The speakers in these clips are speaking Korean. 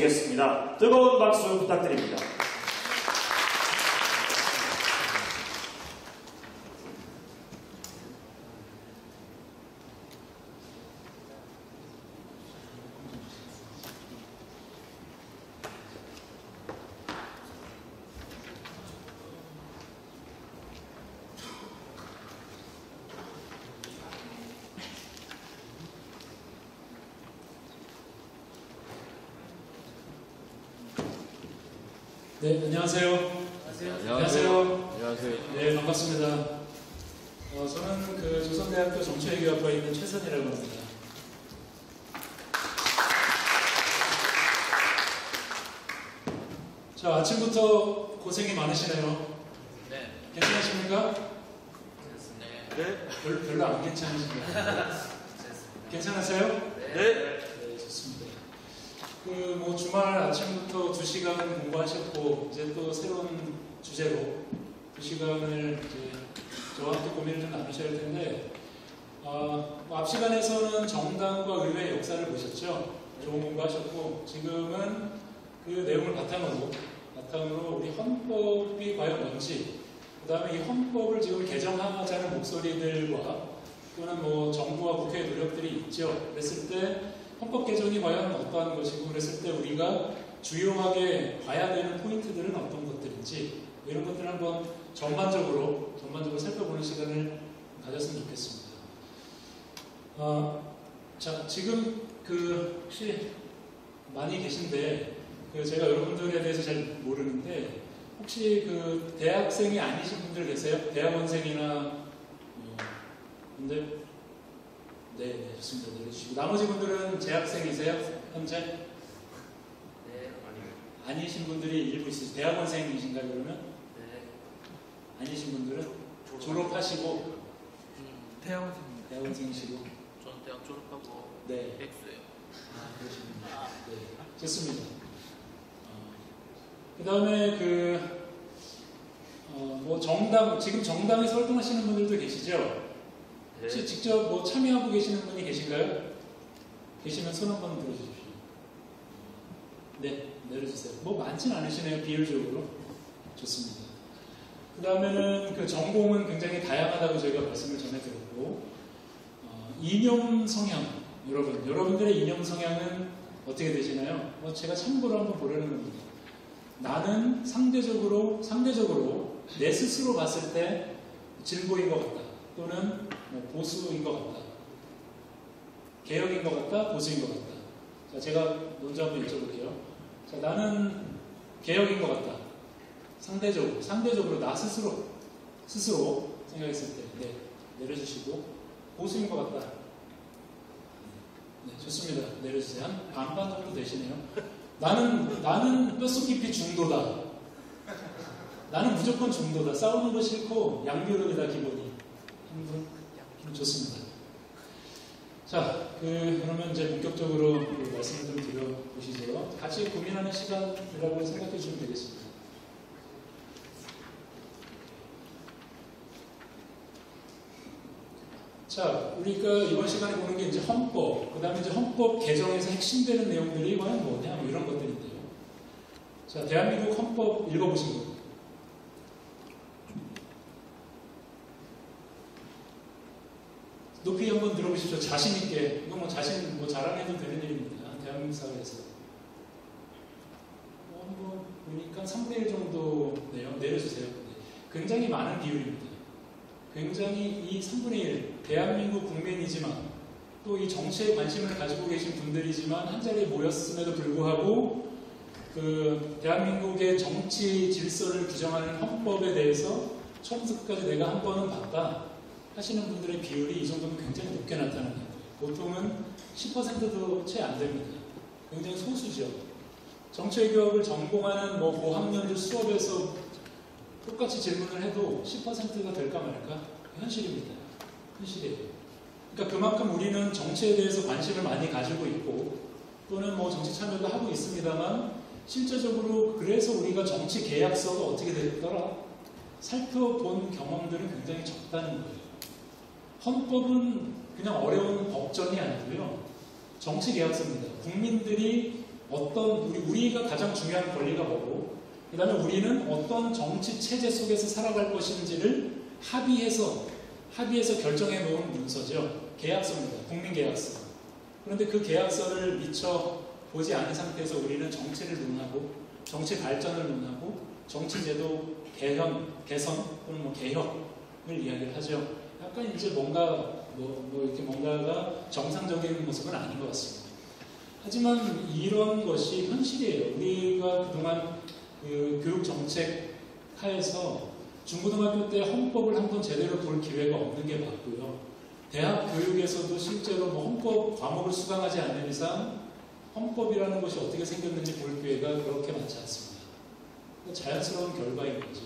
되겠습니다. 뜨거운 박수 부탁드립니다. 네, 안녕하세요. 안녕하세요. 안녕하세요. 네, 반갑습니다. 저는 그 조선대학교 정치외교학과에 있는 최선이라고 합니다. 자, 아침부터 고생이 많으시네요. 네. 괜찮으십니까? 네. 별로 안 괜찮으신가요? 괜찮으세요? 네. 네, 좋습니다. 뭐 주말 아침부터 2시간 공부하셨고 이제 또 새로운 주제로 2시간을 이제 저와 함께 고민을 좀 나누셔야 할 텐데 앞 시간에서는 정당과 의회의 역사를 보셨죠? 좋은 공부하셨고 지금은 그 내용을 바탕으로 우리 헌법이 과연 뭔지 그 다음에 이 헌법을 지금 개정하자는 목소리들과 또는 뭐 정부와 국회의 노력들이 있죠. 그랬을 때 헌법 개정이 과연 어떠한 것이고 그랬을 때 우리가 주요하게 봐야 되는 포인트들은 어떤 것들인지 이런 것들을 한번 전반적으로 살펴보는 시간을 가졌으면 좋겠습니다. 자, 지금 혹시 많이 계신데 제가 여러분들에 대해서 잘 모르는데 혹시 대학생이 아니신 분들 계세요? 대학원생이나 근데 네, 좋습니다. 내려주시고 나머지 분들은 재학생이세요? 현재? 네. 아니신 분들이 일부 있으세요. 대학원생이신가요, 그러면? 네. 아니신 분들은? 졸업하시고 대학원생입니다. 대학원생이시고 저는 대학 졸업하고 네. 백수예요. 그러시군요. 네, 좋습니다. 그 다음에 뭐 지금 정당에서 활동하시는 분들도 계시죠? 혹시 직접 뭐 참여하고 계시는 분이 계신가요? 계시면 손 한번 들어주십시오. 네, 내려주세요. 뭐 많진 않으시네요, 비율적으로. 좋습니다. 그 다음에는 전공은 굉장히 다양하다고 저희가 말씀을 전해드렸고, 이념 성향, 여러분들의 이념 성향은 어떻게 되시나요? 제가 참고로 한번 보려는 겁니다. 나는 상대적으로 내 스스로 봤을 때 진보인 것 같다. 또는 보수인 것 같다. 개혁인 것 같다. 보수인 것 같다. 자, 제가 먼저 한번 여쭤볼게요. 자, 나는 개혁인 것 같다. 상대적으로 나 스스로 생각했을 때, 네, 내려주시고 보수인 것 같다. 네, 좋습니다. 내려주세요. 한 반반 정도 되시네요. 나는 뼛속 깊이 중도다. 나는 무조건 중도다. 싸우는 거 싫고 양비론이다 기본이. 좋습니다. 자, 그러면 이제 본격적으로 말씀을 좀 드려보시죠. 같이 고민하는 시간이라고 생각해 주시면 되겠습니다. 자, 우리가 이번 시간에 보는 게 이제 헌법, 그 다음에 이제 헌법 개정에서 핵심되는 내용들이 과연 뭐냐, 뭐 이런 것들인데요. 자, 대한민국 헌법 읽어보신 분. 높이 한번 들어보십시오. 자신있게. 이거 자랑해도 되는 일입니다. 대한민국 사회에서. 한번 보니까 3분의 1 정도네요. 내려주세요. 굉장히 많은 비율입니다. 굉장히 이 3분의 1, 대한민국 국민이지만 또 이 정치에 관심을 가지고 계신 분들이지만 한자리에 모였음에도 불구하고 대한민국의 정치 질서를 규정하는 헌법에 대해서 처음부터 끝까지 내가 한 번은 봤다 하시는 분들의 비율이 이 정도면 굉장히 높게 나타나는 거예요. 보통은 10%도 채 안 됩니다. 굉장히 소수죠. 정치외교학을 전공하는 고학년들 수업에서 똑같이 질문을 해도 10%가 될까 말까? 현실입니다. 현실이에요. 그러니까 그만큼 우리는 정치에 대해서 관심을 많이 가지고 있고 또는 정치 참여도 하고 있습니다만 실제적으로 그래서 우리가 정치 계약서가 어떻게 됐더라 살펴본 경험들은 굉장히 적다는 거예요. 헌법은 그냥 어려운 법전이 아니고요. 정치 계약서입니다. 국민들이 우리가 가장 중요한 권리가 뭐고, 그 다음에 우리는 어떤 정치 체제 속에서 살아갈 것인지를 합의해서 결정해 놓은 문서죠. 계약서입니다. 국민계약서. 그런데 그 계약서를 미처 보지 않은 상태에서 우리는 정치를 논하고, 정치 발전을 논하고, 정치제도 개선 또는 개혁을 이야기를 하죠. 약간 이제 뭔가가 정상적인 모습은 아닌 것 같습니다. 하지만 이런 것이 현실이에요. 우리가 그동안 그 교육 정책 하에서 중고등학교 때 헌법을 한번 제대로 볼 기회가 없는 게 맞고요. 대학 교육에서도 실제로 헌법 과목을 수강하지 않는 이상 헌법이라는 것이 어떻게 생겼는지 볼 기회가 그렇게 많지 않습니다. 자연스러운 결과인 거죠.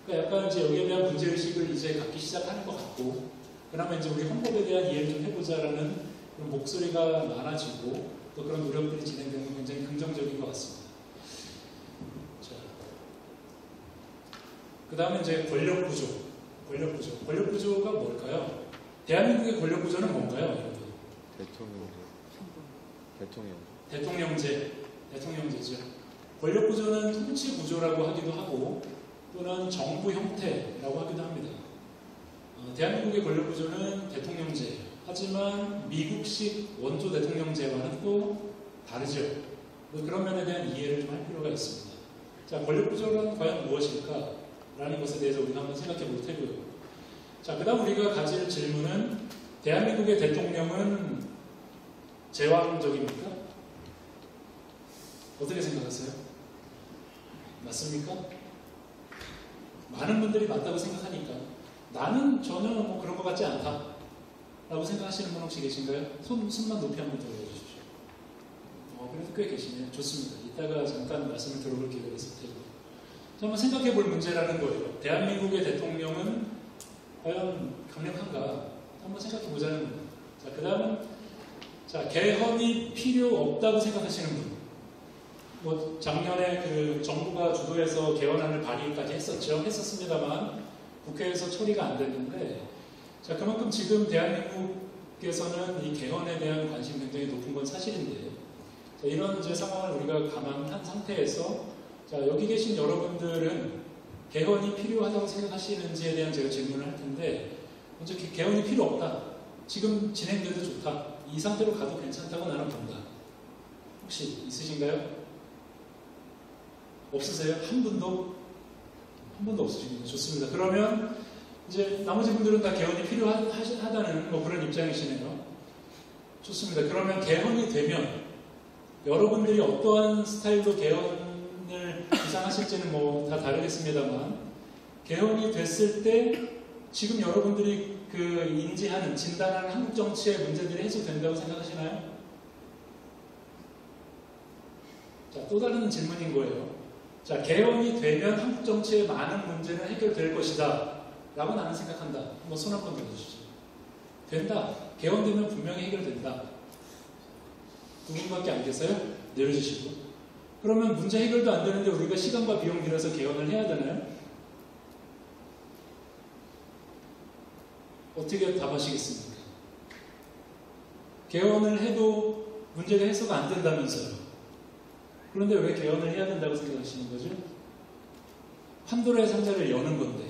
그러니까 약간 이제 여기에 대한 문제의식을 이제 갖기 시작하는 것 같고, 그러면 이제 우리 헌법에 대한 이해를 좀 해보자라는 그런 목소리가 많아지고, 또 그런 노력들이 진행되는 굉장히 긍정적인 것 같습니다. 자, 그 다음에 이제 권력 구조가 뭘까요? 대한민국의 권력 구조는 뭔가요, 여러분? 대통령제죠. 권력 구조는 통치 구조라고 하기도 하고, 또는 정부 형태라고 하기도 합니다. 대한민국의 권력 구조는 대통령제예요. 하지만 미국식 원조 대통령제와는 또 다르죠. 그런 면에 대한 이해를 좀 할 필요가 있습니다. 자, 권력 구조는 과연 무엇일까? 라는 것에 대해서 우리가 한번 생각해 볼 테고요. 자, 그 다음 우리가 가질 질문은, 대한민국의 대통령은 제왕적입니까? 어떻게 생각하세요? 맞습니까? 많은 분들이 맞다고 생각하니까 나는 전혀 그런 것 같지 않다 라고 생각하시는 분 혹시 계신가요? 손만 높이 한번 들어주십시오. 그래도 꽤 계시네요. 좋습니다. 이따가 잠깐 말씀을 들어볼 기회가 있을 테고, 한번 생각해 볼 문제라는 거예요. 대한민국의 대통령은 과연 강력한가? 한번 생각해 보자는 거예요. 자, 그 다음은 개헌이 필요 없다고 생각하시는 분. 작년에 그 정부가 주도해서 개헌안을 발의까지 했었습니다만 국회에서 처리가 안 됐는데, 자, 그만큼 지금 대한민국에서는 이 개헌에 대한 관심이 굉장히 높은 건 사실인데, 자, 이런 이제 상황을 우리가 감안한 상태에서, 자, 여기 계신 여러분들은 개헌이 필요하다고 생각하시는지에 대한 제가 질문을 할 텐데, 먼저 개헌이 필요 없다. 지금 진행돼도 좋다. 이 상태로 가도 괜찮다고 나는 본다. 혹시 있으신가요? 없으세요? 한 분도 없으십니다. 좋습니다. 그러면 이제 나머지 분들은 다 개헌이 필요하다는 그런 입장이시네요. 좋습니다. 그러면 개헌이 되면 여러분들이 어떠한 스타일로 개헌을 구상하실지는 다 다르겠습니다만, 개헌이 됐을 때 지금 여러분들이 인지하는, 진단하는 한국 정치의 문제들이 해소된다고 생각하시나요? 자, 또 다른 질문인 거예요. 자, 개헌이 되면 한국 정치의 많은 문제는 해결될 것이다 라고 나는 생각한다. 한번 손 한번 들어주시죠. 된다. 개헌되면 분명히 해결된다. 두 분밖에 안 계세요? 내려주시고. 그러면 문제 해결도 안 되는데 우리가 시간과 비용 들여서 개헌을 해야 되나요? 어떻게 답하시겠습니까? 개헌을 해도 문제가 해소가 안 된다면서요. 그런데 왜 개헌을 해야 된다고 생각하시는 거죠? 판도라의 상자를 여는 건데,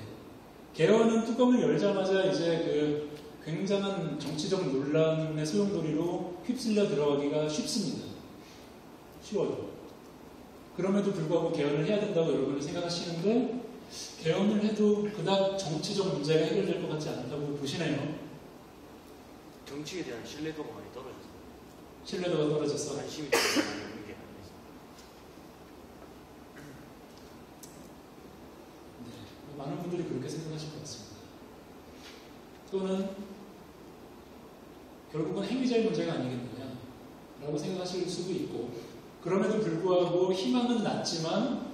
개헌은 뚜껑을 열자마자 이제 굉장한 정치적 논란의 소용돌이로 휩쓸려 들어가기가 쉽습니다. 쉬워요. 그럼에도 불구하고 개헌을 해야 된다고 여러분이 생각하시는데, 개헌을 해도 그닥 정치적 문제가 해결될 것 같지 않다고 보시네요. 정치에 대한 신뢰도가 많이 떨어졌어요. 신뢰도가 떨어졌어. 관심이 많이 없는 게 아니죠. 네, 많은 분들이 그렇게 생각하실 것 같습니다. 또는 결국은 행위자의 문제가 아니겠느냐 라고 생각하실 수도 있고, 그럼에도 불구하고 희망은 낮지만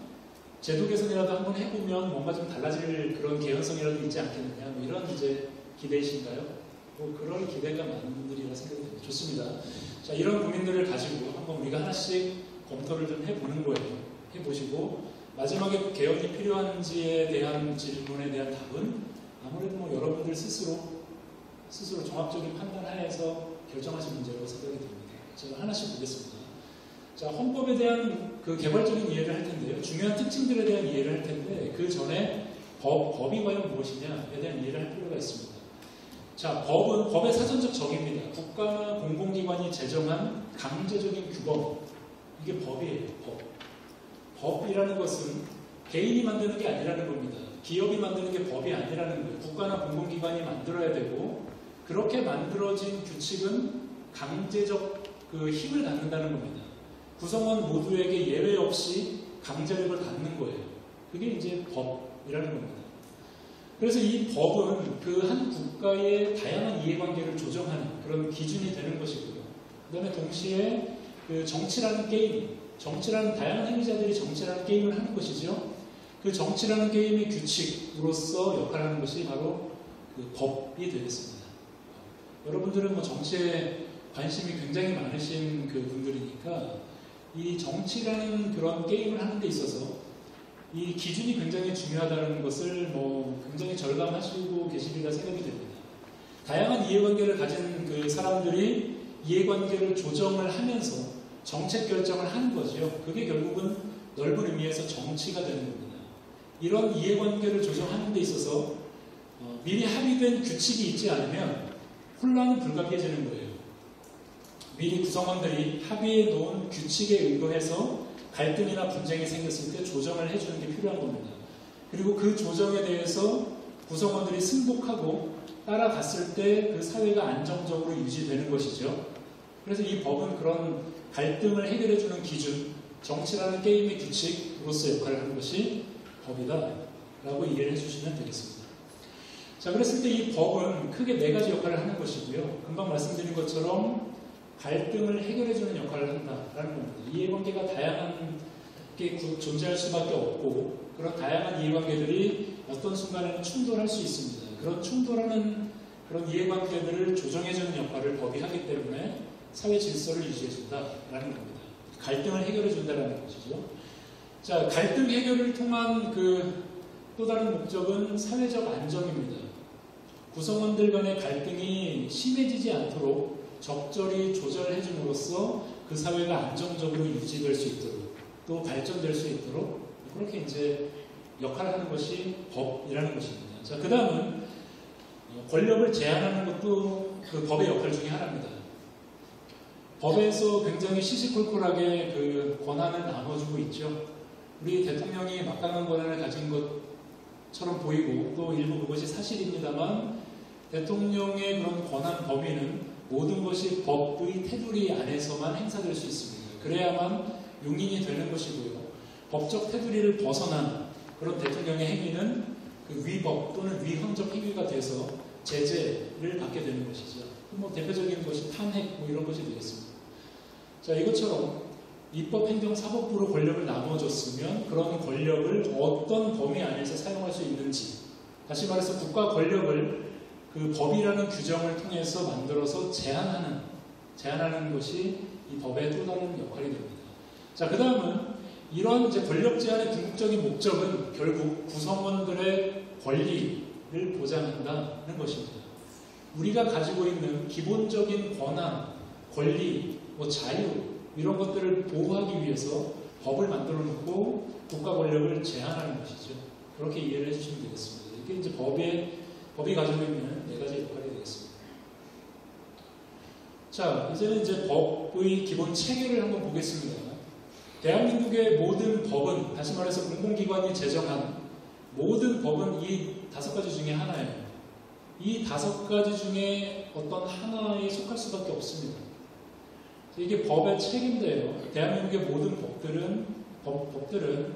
제도 개선이라도 한번 해보면 뭔가 좀 달라질 그런 개연성이라도 있지 않겠느냐, 이런 이제 기대이신가요? 그런 기대가 많은 분들이라 생각이 됩니다. 좋습니다. 자, 이런 고민들을 가지고 한번 우리가 하나씩 검토를 좀 해보는 거예요. 해보시고 마지막에 개헌이 필요한지에 대한 질문에 대한 답은 아무래도 여러분들 스스로 종합적인 판단하에서 결정하신 문제라고 생각이 됩니다. 제가 하나씩 보겠습니다. 자, 헌법에 대한 그 개괄적인 이해를 할 텐데요. 중요한 특징들에 대한 이해를 할 텐데 그 전에 법이 과연 무엇이냐에 대한 이해를 할 필요가 있습니다. 자, 법은 법의 사전적 정의입니다. 국가나 공공기관이 제정한 강제적인 규범. 이게 법이에요. 법이라는 것은 개인이 만드는 게 아니라는 겁니다. 기업이 만드는 게 법이 아니라는 거예요. 국가나 공공기관이 만들어야 되고 그렇게 만들어진 규칙은 강제적 그 힘을 갖는다는 겁니다. 구성원 모두에게 예외 없이 강제력을 갖는 거예요. 그게 이제 법이라는 겁니다. 그래서 이 법은 그 한 국가의 다양한 이해관계를 조정하는 그런 기준이 되는 것이고요. 그 다음에 동시에 그 정치라는 게임, 정치라는 다양한 행위자들이 정치라는 게임을 하는 것이죠. 그 정치라는 게임의 규칙으로서 역할하는 것이 바로 그 법이 되겠습니다. 여러분들은 뭐 정치에 관심이 굉장히 많으신 그 분들이니까 이 정치라는 그런 게임을 하는 데 있어서 이 기준이 굉장히 중요하다는 것을 뭐 굉장히 절감하시고 계시리라 생각이 됩니다. 다양한 이해관계를 가진 그 사람들이 이해관계를 조정을 하면서 정책 결정을 하는 거죠. 그게 결국은 넓은 의미에서 정치가 되는 겁니다. 이런 이해관계를 조정하는 데 있어서 미리 합의된 규칙이 있지 않으면 혼란은 불가피해지는 거예요. 미리 구성원들이 합의해 놓은 규칙에 의거해서 갈등이나 분쟁이 생겼을 때 조정을 해주는 게 필요한 겁니다. 그리고 그 조정에 대해서 구성원들이 승복하고 따라갔을 때 그 사회가 안정적으로 유지되는 것이죠. 그래서 이 법은 그런 갈등을 해결해주는 기준, 정치라는 게임의 규칙으로서 역할을 하는 것이 법이다 라고 이해를 해주시면 되겠습니다. 자, 그랬을 때 이 법은 크게 네 가지 역할을 하는 것이고요. 금방 말씀드린 것처럼 갈등을 해결해주는 역할을 한다라는 겁니다. 이해관계가 다양하게 존재할 수밖에 없고 그런 다양한 이해관계들이 어떤 순간에는 충돌할 수 있습니다. 그런 충돌하는 그런 이해관계들을 조정해주는 역할을 법이 하기 때문에 사회 질서를 유지해준다라는 겁니다. 갈등을 해결해준다라는 것이죠. 자, 갈등 해결을 통한 그 또 다른 목적은 사회적 안정입니다. 구성원들 간의 갈등이 심해지지 않도록 적절히 조절해 줌으로써 그 사회가 안정적으로 유지될 수 있도록 또 발전될 수 있도록 그렇게 이제 역할을 하는 것이 법이라는 것입니다. 자, 그 다음은 권력을 제한하는 것도 그 법의 역할 중에 하나입니다. 법에서 굉장히 시시콜콜하게 그 권한을 나눠주고 있죠. 우리 대통령이 막강한 권한을 가진 것처럼 보이고 또 일부 그것이 사실입니다만 대통령의 그런 권한 범위는 모든 것이 법의 테두리 안에서만 행사될 수 있습니다. 그래야만 용인이 되는 것이고요. 법적 테두리를 벗어난 그런 대통령의 행위는 그 위법 또는 위헌적 행위가 돼서 제재를 받게 되는 것이죠. 뭐 대표적인 것이 탄핵 뭐 이런 것이 되겠습니다. 자, 이것처럼 입법행정사법부로 권력을 나눠줬으면 그런 권력을 어떤 범위 안에서 사용할 수 있는지, 다시 말해서 국가 권력을 그 법이라는 규정을 통해서 만들어서 제한하는 것이 이 법의 또 다른 역할이 됩니다. 자, 그 다음은 이런 이제 권력 제한의 궁극적인 목적은 결국 구성원들의 권리를 보장한다는 것입니다. 우리가 가지고 있는 기본적인 권한, 권리, 뭐 자유 이런 것들을 보호하기 위해서 법을 만들어 놓고 국가 권력을 제한하는 것이죠. 그렇게 이해를 해주시면 되겠습니다. 이게 이제 법이 가지고 있는 네 가지 역할이 되겠습니다. 자, 이제는 이제 법의 기본 체계를 한번 보겠습니다. 대한민국의 모든 법은, 다시 말해서 공공기관이 제정한 모든 법은 이 5가지 중에 하나예요. 이 5가지 중에 어떤 하나에 속할 수밖에 없습니다. 이게 법의 책임대예요. 대한민국의 모든 법들은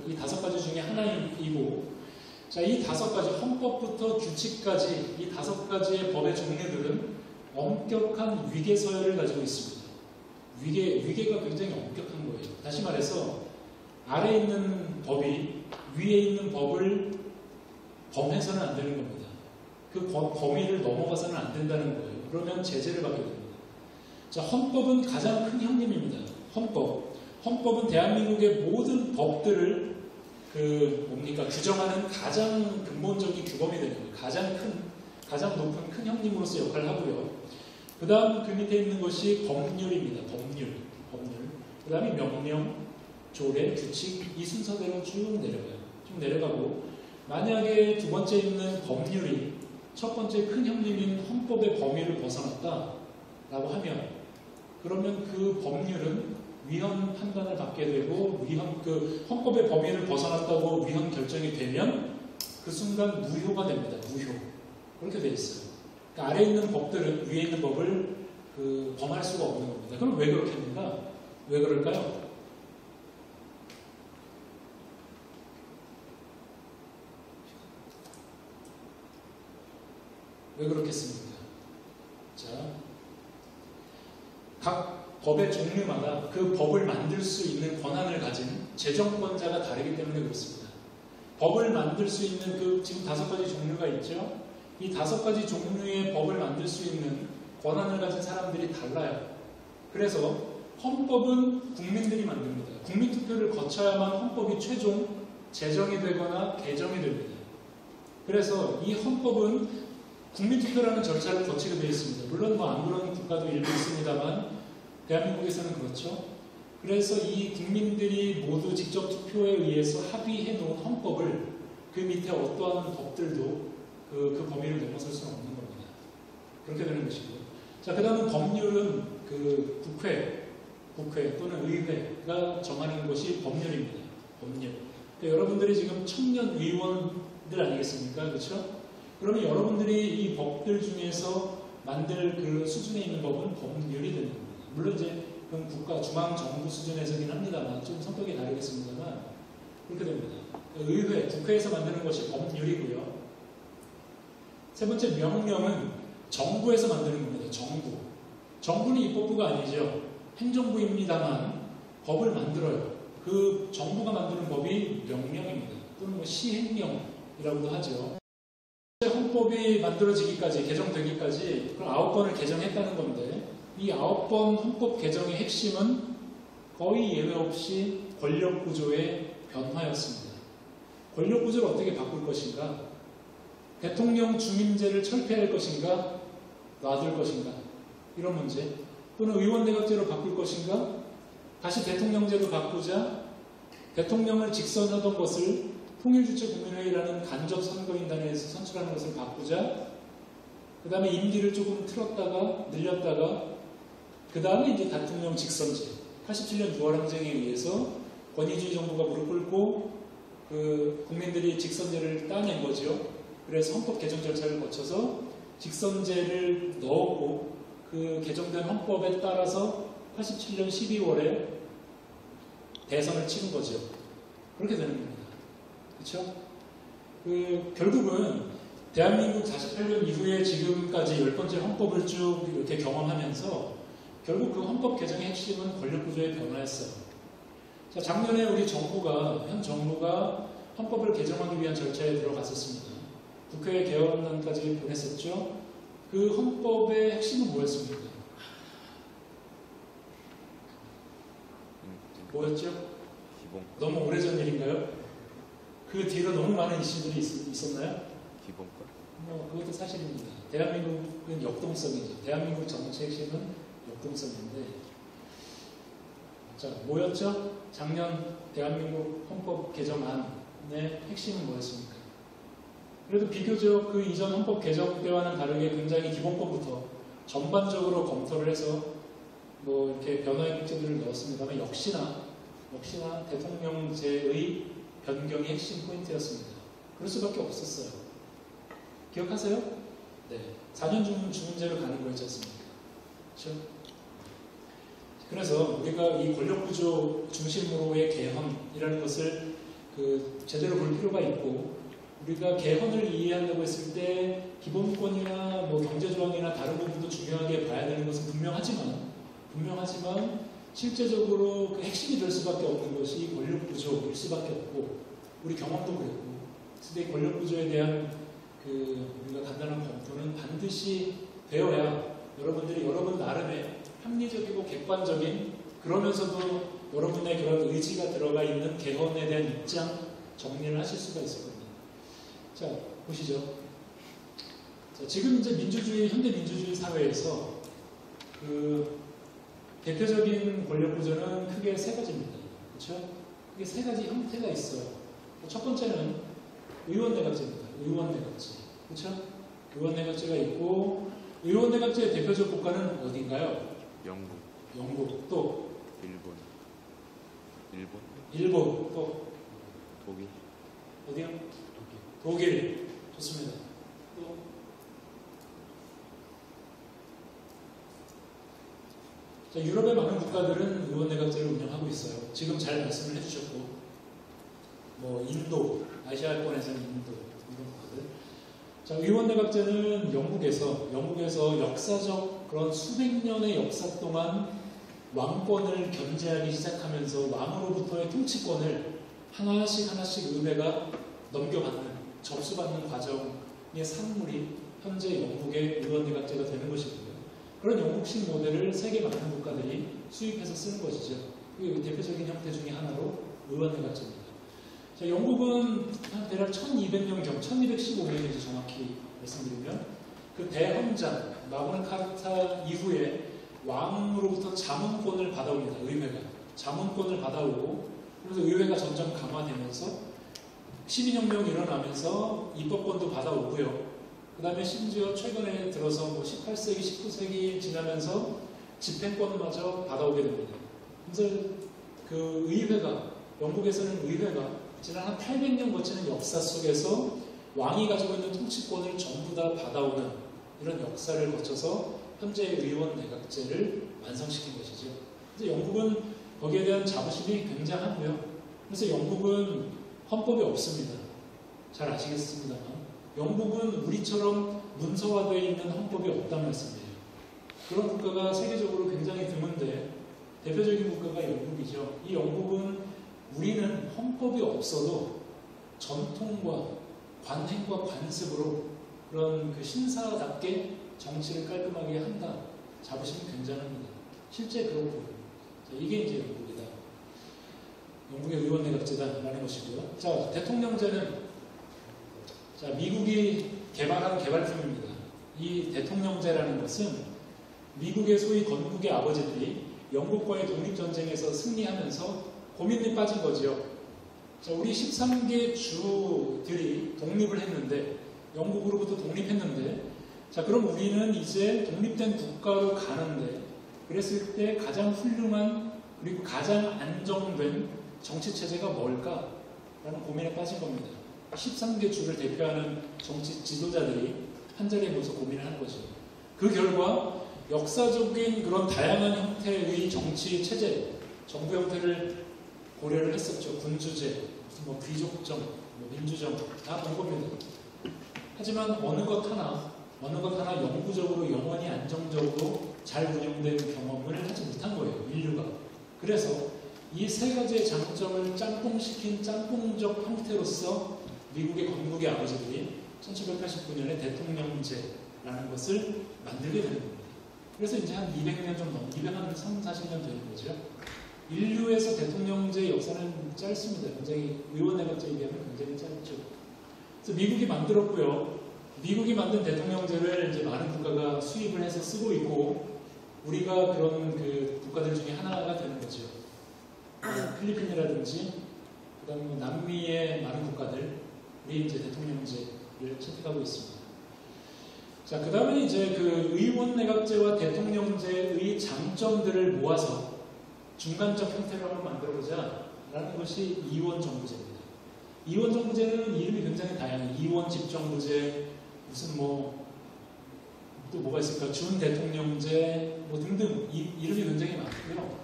이 5가지 중에 하나이고, 자, 이 5가지, 헌법부터 규칙까지 이 5가지의 법의 종류들은 엄격한 위계 서열을 가지고 있습니다. 위계가 굉장히 엄격한 거예요. 다시 말해서 아래에 있는 법이 위에 있는 법을 범해서는 안 되는 겁니다. 그 범위를 넘어가서는 안 된다는 거예요. 그러면 제재를 받게 됩니다. 자, 헌법은 가장 큰 형님입니다. 헌법은 대한민국의 모든 법들을 규정하는 가장 근본적인 규범이 되는 거예요. 가장 높은 큰 형님으로서 역할을 하고요. 그 다음 그 밑에 있는 것이 법률입니다. 법률. 그 다음에 명령, 조례, 규칙 이 순서대로 쭉 내려가요. 쭉 내려가고 만약에 두 번째 있는 법률이 첫 번째 큰 형님인 헌법의 범위를 벗어났다라고 하면 그러면 그 법률은 위헌 판단을 받게 되고 그 헌법의 범위를 벗어났다고 위헌 결정이 되면 그 순간 무효가 됩니다. 무효. 그렇게 되어 있어요. 그러니까 아래에 있는 법들은 위에 있는 법을 범할 수가 없는 겁니다. 그럼 왜 그렇겠는가? 왜 그럴까요? 왜 그렇겠습니까? 자, 각 법의 종류마다 그 법을 만들 수 있는 권한을 가진 재정권자가 다르기 때문에 그렇습니다. 법을 만들 수 있는 지금 5가지 종류가 있죠? 이 5가지 종류의 법을 만들 수 있는 권한을 가진 사람들이 달라요. 그래서 헌법은 국민들이 만듭니다. 국민투표를 거쳐야만 헌법이 최종 제정이 되거나 개정이 됩니다. 그래서 이 헌법은 국민투표라는 절차를 거치게 되어 있습니다. 물론 안 그런 국가도 일부 있습니다만 대한민국에서는 그렇죠. 그래서 이 국민들이 모두 직접 투표에 의해서 합의해 놓은 헌법을 그 밑에 어떠한 법들도 그 범위를 넘어설 수는 없는 겁니다. 그렇게 되는 것이고. 자, 그 다음은 법률은 국회 또는 의회가 정하는 것이 법률입니다. 법률. 그러니까 여러분들이 지금 청년 의원들 아니겠습니까? 그렇죠? 그러면 여러분들이 이 법들 중에서 만들 그 수준에 있는 법은 법률이 되는 겁니다. 물론 이제 그건 국가 중앙 정부 수준에서긴 합니다만 좀 성격이 다르겠습니다만 그렇게 됩니다. 의회, 국회에서 만드는 것이 법률이고요. 세 번째 명령은 정부에서 만드는 겁니다. 정부는 입법부가 아니죠. 행정부입니다만 법을 만들어요. 그 정부가 만드는 법이 명령입니다. 또는 뭐 시행령이라고도 하죠. 헌법이 만들어지기까지, 개정되기까지 그럼 9번을 개정했다는 건데 이 9번 헌법 개정의 핵심은 거의 예외 없이 권력구조의 변화였습니다. 권력구조를 어떻게 바꿀 것인가? 대통령 중임제를 철폐할 것인가? 놔둘 것인가? 이런 문제. 또는 의원내각제로 바꿀 것인가? 다시 대통령제로 바꾸자 대통령을 직선하던 것을 통일주체국민회의라는 간접선거인단에서 선출하는 것을 바꾸자 그 다음에 임기를 조금 틀었다가 늘렸다가 그 다음에 이제 대통령 직선제 87년 6월 항쟁에 의해서 권위주의 정부가 무릎 꿇고 그 국민들이 직선제를 따낸 거죠. 그래서 헌법 개정 절차를 거쳐서 직선제를 넣었고 그 개정된 헌법에 따라서 87년 12월에 대선을 치른 거죠. 그렇게 되는 겁니다. 그렇죠? 결국은 대한민국 48년 이후에 지금까지 10번째 헌법을 쭉 이렇게 경험하면서 결국 그 헌법 개정의 핵심은 권력구조의 변화였어요. 자, 작년에 우리 현 정부가 헌법을 개정하기 위한 절차에 들어갔었습니다. 국회 개헌안까지 보냈었죠. 그 헌법의 핵심은 뭐였습니까? 뭐였죠? 너무 오래전 일인가요? 그 뒤로 너무 많은 이슈들이 있었나요? 기본권? 그것도 사실입니다. 대한민국은 역동성이죠. 대한민국 정치의 핵심은 역동성인데 자, 뭐였죠? 작년 대한민국 헌법 개정안의 핵심은 뭐였습니까? 그래도 비교적 그 이전 헌법 개정 때와는 다르게 굉장히 기본권부터 전반적으로 검토를 해서 뭐 이렇게 변화의 문제들을 넣었습니다만 역시나 대통령제의 변경이 핵심 포인트였습니다. 그럴 수밖에 없었어요. 기억하세요? 네. 4년 중임제로 가는 거였지 않습니까? 그렇죠? 그래서 우리가 이 권력구조 중심으로의 개헌이라는 것을 제대로 볼 필요가 있고 우리가 개헌을 이해하려고 했을 때 기본권이나 뭐 경제조항이나 다른 부분도 중요하게 봐야 되는 것은 분명하지만 실제적으로 그 핵심이 될 수밖에 없는 것이 권력구조일 수밖에 없고 우리 경험도 그랬고 그래서 이 권력구조에 대한 우리가 간단한 검토는 반드시 되어야 여러분들이 여러분 나름의 합리적이고 객관적인 그러면서도 여러분의 그런 의지가 들어가 있는 개헌에 대한 입장 정리를 하실 수가 있을 겁니다. 자, 보시죠. 자, 지금 이제 현대 민주주의 사회에서 대표적인 권력 구조는 크게 세 가지입니다. 그렇죠? 크게 세 가지 형태가 있어요. 첫 번째는 의원내각제입니다. 의원내각제. 그렇죠? 의원내각제가 있고 의원내각제의 대표적 국가는 어디인가요? 영국, 영국, 또 일본, 또 독일, 어디요? 독일. 좋습니다. 또 자, 유럽의 많은 국가들은 의원내각제를 운영하고 있어요. 지금 잘 말씀을 해주셨고, 뭐 인도, 아시아권에서는 인도 이런 국가들. 자, 의원내각제는 영국에서 역사적 그런 수백 년의 역사 동안 왕권을 견제하기 시작하면서 왕으로부터의 통치권을 하나씩 의회가 넘겨받는, 접수받는 과정의 산물이 현재 영국의 의원내각제가 되는 것이고요. 그런 영국식 모델을 세계 많은 국가들이 수입해서 쓰는 것이죠. 그 대표적인 형태 중에 하나로 의원내각제입니다. 자, 영국은 한 대략 1200년경, 1215년이지 정확히 말씀드리면 그 대헌장 마그나 카타 이후에 왕으로부터 자문권을 받아옵니다. 의회가 자문권을 받아오고 그래서 의회가 점점 강화되면서 시민혁명이 일어나면서 입법권도 받아오고요. 그 다음에 심지어 최근에 들어서 뭐 18세기, 19세기 지나면서 집행권마저 받아오게 됩니다. 그래서 그 의회가, 영국에서는 의회가 지난 한 800년 거치는 역사 속에서 왕이 가지고 있는 통치권을 전부 다 받아오는 이런 역사를 거쳐서 현재의 의원 내각제를 완성시킨 것이죠. 그래서 영국은 거기에 대한 자부심이 굉장하고요. 그래서 영국은 헌법이 없습니다. 잘 아시겠습니다만 영국은 우리처럼 문서화되어 있는 헌법이 없다는 말씀이에요. 그런 국가가 세계적으로 굉장히 드문데 대표적인 국가가 영국이죠. 이 영국은 우리는 헌법이 없어도 전통과 관행과 관습으로 그런 그 신사답게 정치를 깔끔하게 한다. 자부심이 굉장합니다. 실제 그렇고 이게 이제 영국이다. 영국의 의원내각제다라는 것이고요. 자, 대통령제는 자, 미국이 개발한 개발품입니다. 이 대통령제라는 것은 미국의 소위 건국의 아버지들이 영국과의 독립전쟁에서 승리하면서 고민에 빠진 거지요. 자, 우리 13개 주들이 독립을 했는데, 영국으로부터 독립했는데, 자, 그럼 우리는 이제 독립된 국가로 가는데, 그랬을 때 가장 훌륭한 그리고 가장 안정된 정치체제가 뭘까? 라는 고민에 빠진 겁니다. 13개 주를 대표하는 정치 지도자들이 한자리에 모여서 고민을 하는 거죠. 그 결과 역사적인 그런 다양한 형태의 정치 체제, 정부 형태를 고려를 했었죠. 군주제, 무슨 뭐 귀족정, 뭐 민주정 다 본 겁니다. 하지만 어느 것 하나 영구적으로 영원히 안정적으로 잘 운영된 경험을 하지 못한 거예요. 인류가. 그래서 이 세 가지의 장점을 짬뽕시킨 짬뽕적 형태로서 미국의 건국의 아버지들이 1789년에 대통령제라는 것을 만들게 되는 겁니다. 그래서 이제 한 200년 좀 넘, 230, 40년 되는 거죠. 인류에서 대통령제 역사는 짧습니다. 굉장히 의원내각제에 비하면 굉장히 짧죠. 그래서 미국이 만들었고요. 미국이 만든 대통령제를 이제 많은 국가가 수입을 해서 쓰고 있고 우리가 그런 그 국가들 중에 하나가 되는 거죠. 필리핀이라든지 그다음에 뭐 남미의 많은 국가들이 이제 대통령제를 채택하고 있습니다. 자, 그 다음에 이제 그 의원내각제와 대통령제의 장점들을 모아서 중간적 형태로 한번 만들어보자 라는 것이 이원정부제입니다. 이원정부제는 이름이 굉장히 다양해요. 이원집정부제, 무슨 뭐 또 뭐가 있을까? 준대통령제 뭐 등등 이름이 굉장히 많고요.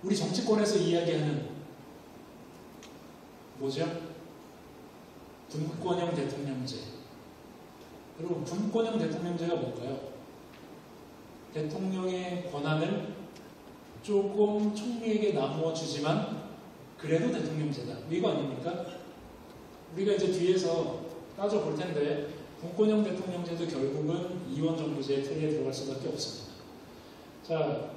우리 정치권에서 이야기하는 뭐죠? 분권형 대통령제. 여러분, 분권형 대통령제가 뭔가요? 대통령의 권한을 조금 총리에게 나누어 주지만 그래도 대통령제다. 이거 아닙니까? 우리가 이제 뒤에서 따져볼 텐데 분권형 대통령제도 결국은 이원정부제의 틀에 들어갈 수밖에 없습니다. 자,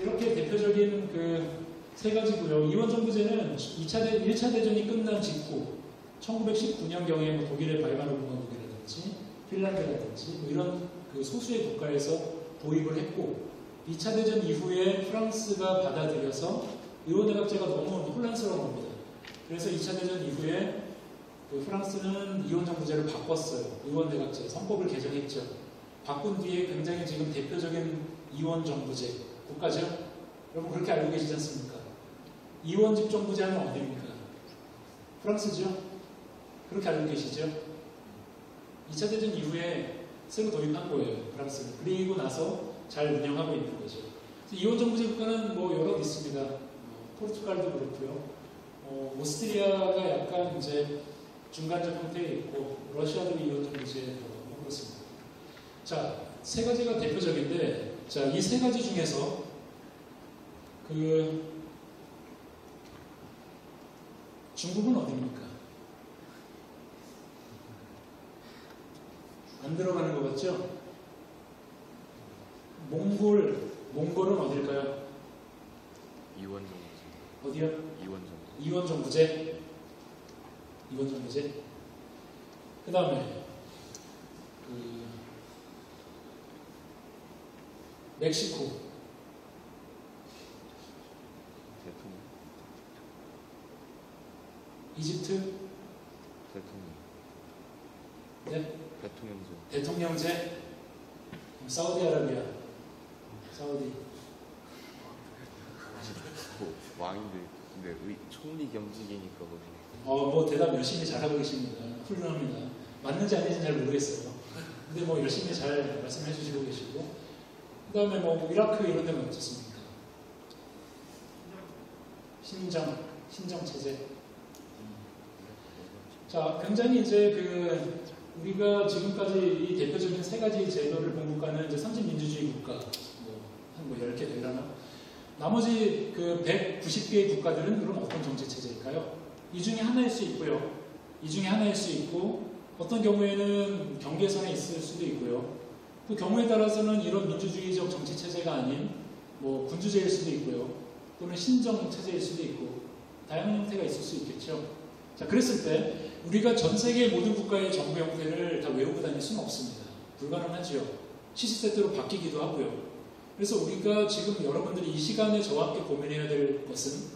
이렇게 대표적인 그 세 가지고요. 이원정부제는 1차 대전이 끝난 직후 1919년경에 뭐 독일의 바이마르 공화국이라든지 핀란드라든지 뭐 이런 그 소수의 국가에서 도입을 했고 2차 대전 이후에 프랑스가 받아들여서 의원내각제가 너무 혼란스러운 겁니다. 그래서 2차 대전 이후에 프랑스는 이원정부제를 바꿨어요. 의원내각제, 헌법을 개정했죠. 바꾼 뒤에 굉장히 지금 대표적인 이원정부제 국가죠. 여러분 그렇게 알고 계시지 않습니까? 이원집정부제 하면 어디입니까? 프랑스죠. 그렇게 알고 계시죠? 2차 대전 이후에 새로 도입한 거예요. 프랑스는. 그리고 나서 잘 운영하고 있는 거죠. 이원정부제 국가는 뭐 여러 있습니다. 포르투갈도 그렇고요. 오스트리아가 약간 이제 중간적 형태에 있고 러시아도 이원정부제고 그렇습니다. 자, 세 가지가 대표적인데, 자, 이 세 가지 중에서 중국은 어디입니까? 안 들어가는 거 같죠? 몽골은 어딜까요? 이원정부제. 어디요? 이원정부제. 이원정부제. 그 다음에 멕시코. 대통령. 이집트. 대통령. 네? 대통령제. 대통령제. 사우디아라비아. 사우디. 왕인데 근데 총리 겸직이니까 거기. 뭐 대답 열심히 잘하고 계십니다. 훌륭합니다. 맞는지 아닌지 잘 모르겠어요. 근데 뭐 열심히 잘 말씀해 주시고 계시고, 그 다음에 뭐 이라크 이런 데는 어떻습니까? 신정 체제. 자, 굉장히 이제 우리가 지금까지 이 대표적인 세 가지 제도를 본 국가는 이제 선진민주주의 국가, 한 10개 되려나? 나머지 190개의 국가들은 그럼 어떤 정치 체제일까요? 이 중에 하나일 수 있고요. 이 중에 하나일 수 있고, 어떤 경우에는 경계선에 있을 수도 있고요. 또 경우에 따라서는 이런 민주주의적 정치 체제가 아닌 뭐 군주제일 수도 있고요. 또는 신정 체제일 수도 있고, 다양한 형태가 있을 수 있겠죠. 자, 그랬을 때 우리가 전 세계 모든 국가의 정부 형태를 다 외우고 다닐 수는 없습니다. 불가능하지요. 시시때때로 바뀌기도 하고요. 그래서 우리가 지금 여러분들이 이 시간에 저와 함께 고민해야 될 것은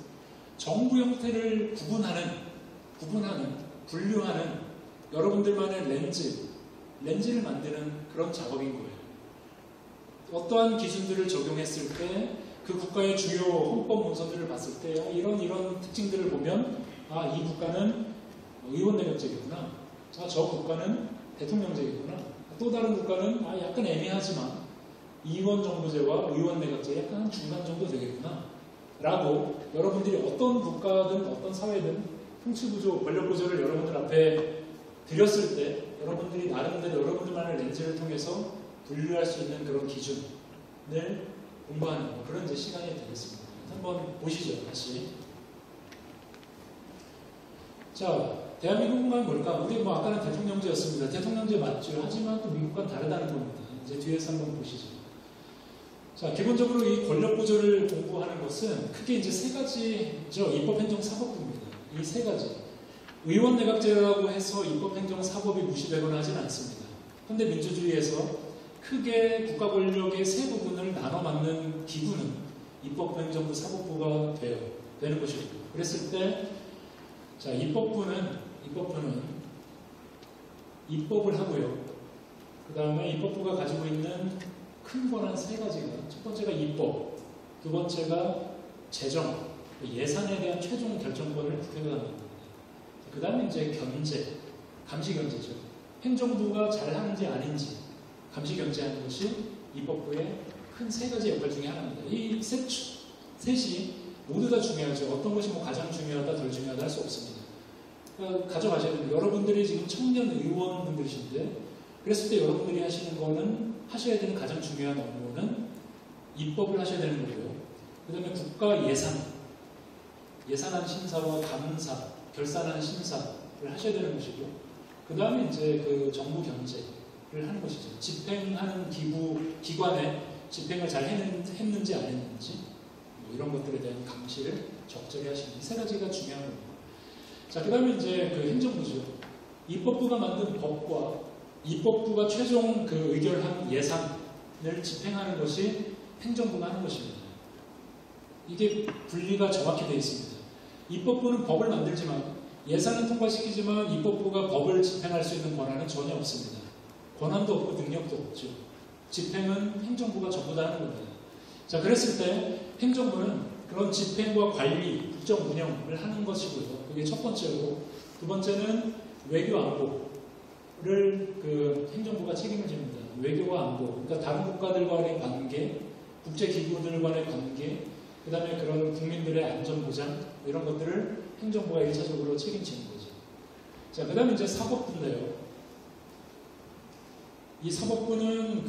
정부 형태를 분류하는 여러분들만의 렌즈를 만드는 그런 작업인 거예요. 어떠한 기준들을 적용했을 때 그 국가의 주요 헌법 문서들을 봤을 때 이런 특징들을 보면 이 국가는 의원내각제겠구나. 저 국가는 대통령제겠구나. 또 다른 국가는 약간 애매하지만 이원정부제와 의원내각제 약간 중간 정도 되겠구나. 라고 여러분들이 어떤 국가든 어떤 사회든 통치구조, 권력구조를 여러분들 앞에 드렸을 때 여러분들이 나름대로 여러분들만의 렌즈를 통해서 분류할 수 있는 그런 기준을 공부하는 그런 이제 시간이 되겠습니다. 한번 보시죠, 다시. 자, 대한민국은 뭘까? 우리 아까는 대통령제였습니다. 대통령제 맞죠? 하지만 또 미국과는 다르다는 겁니다. 이제 뒤에서 한번 보시죠. 자, 기본적으로 이 권력구조를 공부하는 것은 크게 이제 세 가지죠. 입법행정사법부입니다. 이 세 가지. 의원내각제라고 해서 입법행정사법이 무시되거나 하진 않습니다. 현대 민주주의에서 크게 국가 권력의 세 부분을 나눠 맡는 기구는 입법행정부 사법부가 되는 것이고, 그랬을 때, 자, 입법부는 입법을 하고요. 그 다음에 입법부가 가지고 있는 큰 권한 세 가지가, 첫 번째가 입법, 두 번째가 재정, 예산에 대한 최종 결정권을 국회가 갖는 겁니다. 그 다음에 이제 견제, 감시견제죠. 행정부가 잘하는지 아닌지 감시견제하는 것이 입법부의 큰 세 가지 역할 중에 하나입니다. 이 셋이 모두 다 중요하죠. 어떤 것이 가장 중요하다, 덜 중요하다 할 수 없습니다. 그러니까 가져가셔야 됩니다. 여러분들이 지금 청년 의원분들이신데, 그랬을 때 여러분들이 하셔야 되는 가장 중요한 업무는 입법을 하셔야 되는 거고요. 그 다음에 국가 예산안 심사와 감사, 결산안 심사를 하셔야 되는 것이고, 그 다음에 이제 정부 견제를 하는 것이죠. 집행하는 기관에 집행을 잘 했는지 안 했는지, 이런 것들에 대한 감시를 적절히 하시는 이 세 가지가 중요한 겁니다. 자, 그 다음에 이제 행정부죠. 입법부가 만든 법과 입법부가 최종 의결한 예산을 집행하는 것이 행정부가 하는 것입니다. 이게 분리가 정확히 되어 있습니다. 입법부는 법을 만들지만 예산은 통과시키지만 입법부가 법을 집행할 수 있는 권한은 전혀 없습니다. 권한도 없고 능력도 없죠. 집행은 행정부가 전부 다 하는 겁니다. 자, 그랬을 때 행정부는 그런 집행과 관리, 국정 운영을 하는 것이고요. 그게 첫 번째고, 두 번째는 외교 안보를 행정부가 책임을 집니다. 외교와 안보, 그러니까 다른 국가들과의 관계, 국제기구들 간의 관계, 그 다음에 그런 국민들의 안전보장, 이런 것들을 행정부가 1차적으로 책임지는 거죠. 자, 그 다음에 이제 사법부인데요. 이 사법부는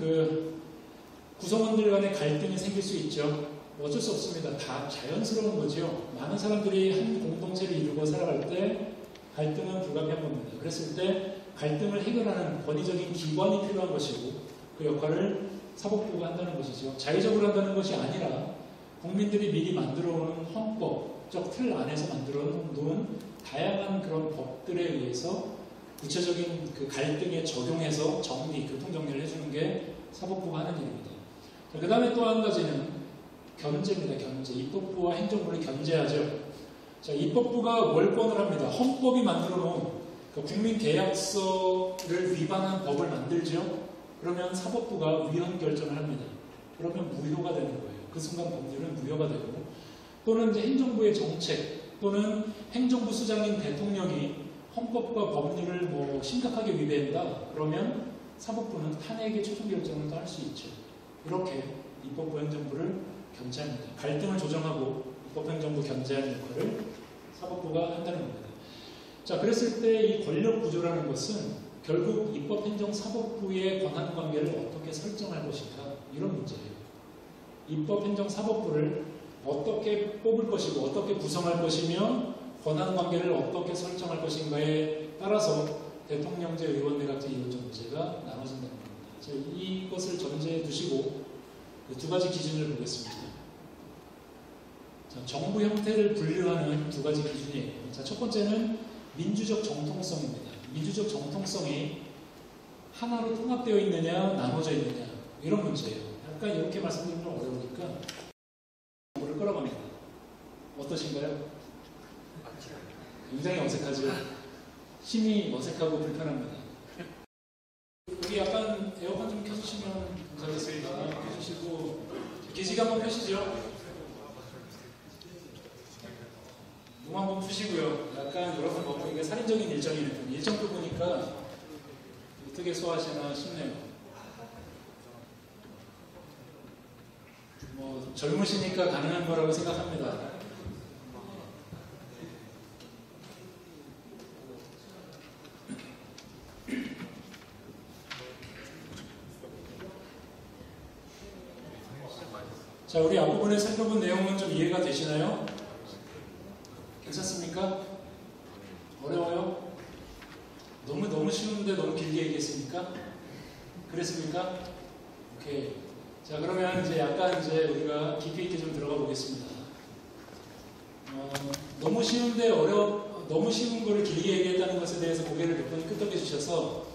구성원들 간의 갈등이 생길 수 있죠. 어쩔 수 없습니다. 다 자연스러운 거죠. 많은 사람들이 한 공동체를 이루고 살아갈 때 갈등은 불가피한 겁니다. 그랬을 때 갈등을 해결하는 권위적인 기관이 필요한 것이고 그 역할을 사법부가 한다는 것이죠. 자의적으로 한다는 것이 아니라 국민들이 미리 만들어 놓은 헌법적 틀 안에서 만들어 놓은 다양한 그런 법들에 의해서 구체적인 그 갈등에 적용해서 교통정리를 해주는 게 사법부가 하는 일입니다. 그 다음에 또 한 가지는 견제입니다. 견제. 입법부와 행정부를 견제하죠. 자, 입법부가 월권을 합니다. 헌법이 만들어 놓은 국민계약서를 위반한 법을 만들죠. 그러면 사법부가 위헌 결정을 합니다. 그러면 무효가 되는 거예요. 그 순간 법률은 무효가 되고, 또는 이제 행정부의 정책 또는 행정부 수장인 대통령이 헌법과 법률을 심각하게 위배한다. 그러면 사법부는 탄핵의 최종 결정을 할 수 있죠. 이렇게 입법부 행정부를 견제합니다. 갈등을 조정하고 입법 행정부 견제하는 역할을 사법부가 한다는 겁니다. 자, 그랬을 때 이 권력 구조라는 것은 결국 입법 행정 사법부의 권한 관계를 어떻게 설정할 것인가, 이런 문제예요. 입법 행정 사법부를 어떻게 뽑을 것이고 어떻게 구성할 것이며 권한 관계를 어떻게 설정할 것인가에 따라서 대통령제, 의원내각제, 이원정제가 나눠진다는 겁니다. 자, 이것을 전제해 두시고 두 가지 기준을 보겠습니다. 자, 정부 형태를 분류하는 두 가지 기준이에요. 자, 첫 번째는 민주적 정통성입니다. 민주적 정통성이 하나로 통합되어 있느냐, 나눠져 있느냐, 이런 문제예요. 약간 이렇게 말씀드리면 어려우니까 정보를 끌어갑니다. 어떠신가요? 굉장히 어색하죠? 심히 어색하고 불편합니다. 여기 약간 에어컨 좀 켜주시면 감사하겠습니다. 켜주시고 기지개 한번 펴시죠. 몸 한번 푸시고요. 약간 여러분 이게 살인적인 일정이네요. 일정표 보니까 어떻게 소화하시나 싶네요. 젊으시니까 가능한 거라고 생각합니다. 자, 우리 앞부분에 살펴본 내용은 좀 이해가 되시나요? 괜찮습니까? 어려워요? 너무 쉬운데 너무 길게 얘기했습니까? 그랬습니까? 오케이. 자, 그러면 이제 약간 우리가 깊이 있게 좀 들어가 보겠습니다. 너무 쉬운데 너무 쉬운 거를 길게 얘기했다는 것에 대해서 고개를 몇 번 끄덕여 주셔서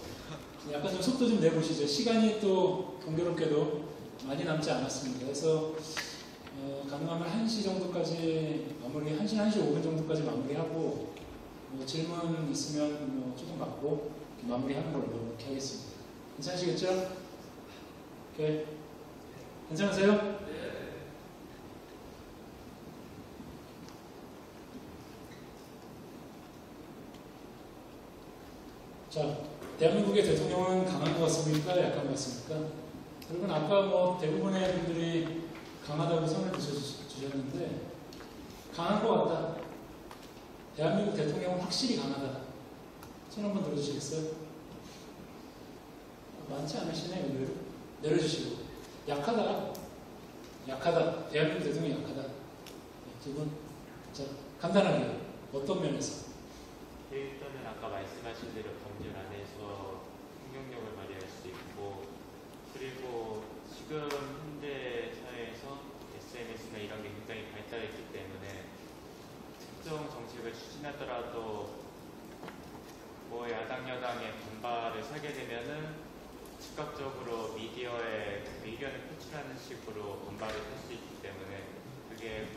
약간 좀 속도 좀 내보시죠. 시간이 또 공교롭게도 많이 남지 않았습니다. 그래서 가능하면 1시 정도까지 마무리, 1시 5분 정도까지 마무리하고 질문 있으면 조금 받고 마무리하는 걸로 이렇게 하겠습니다. 괜찮으시겠죠? 오케이. 괜찮으세요? 네. 자, 대한민국의 대통령은 강한 것 같습니까? 약한 것 같습니까? 여러분, 아까 대부분의 분들이 강하다고 선을 주셨는데, 강한 것 같다. 대한민국 대통령은 확실히 강하다. 손 한번 들어주시겠어요? 많지 않으시네요, 의외로. 내려주시고. 약하다. 대한민국 대통령이 약하다. 두 분. 자, 간단하게. 어떤 면에서? 일단은 아까 말씀하신 대로 법률 안에서 행정력을 발휘할 수 있고, 그리고 지금 현대 사회에서 SNS나 이런 게 굉장히 발달했기 때문에 특정 정책을 추진하더라도 야당 여당의 반발을 사게 되면은 즉각적으로 미디어에 의견을 표출하는 식으로 반발을 할 수 있기 때문에 그게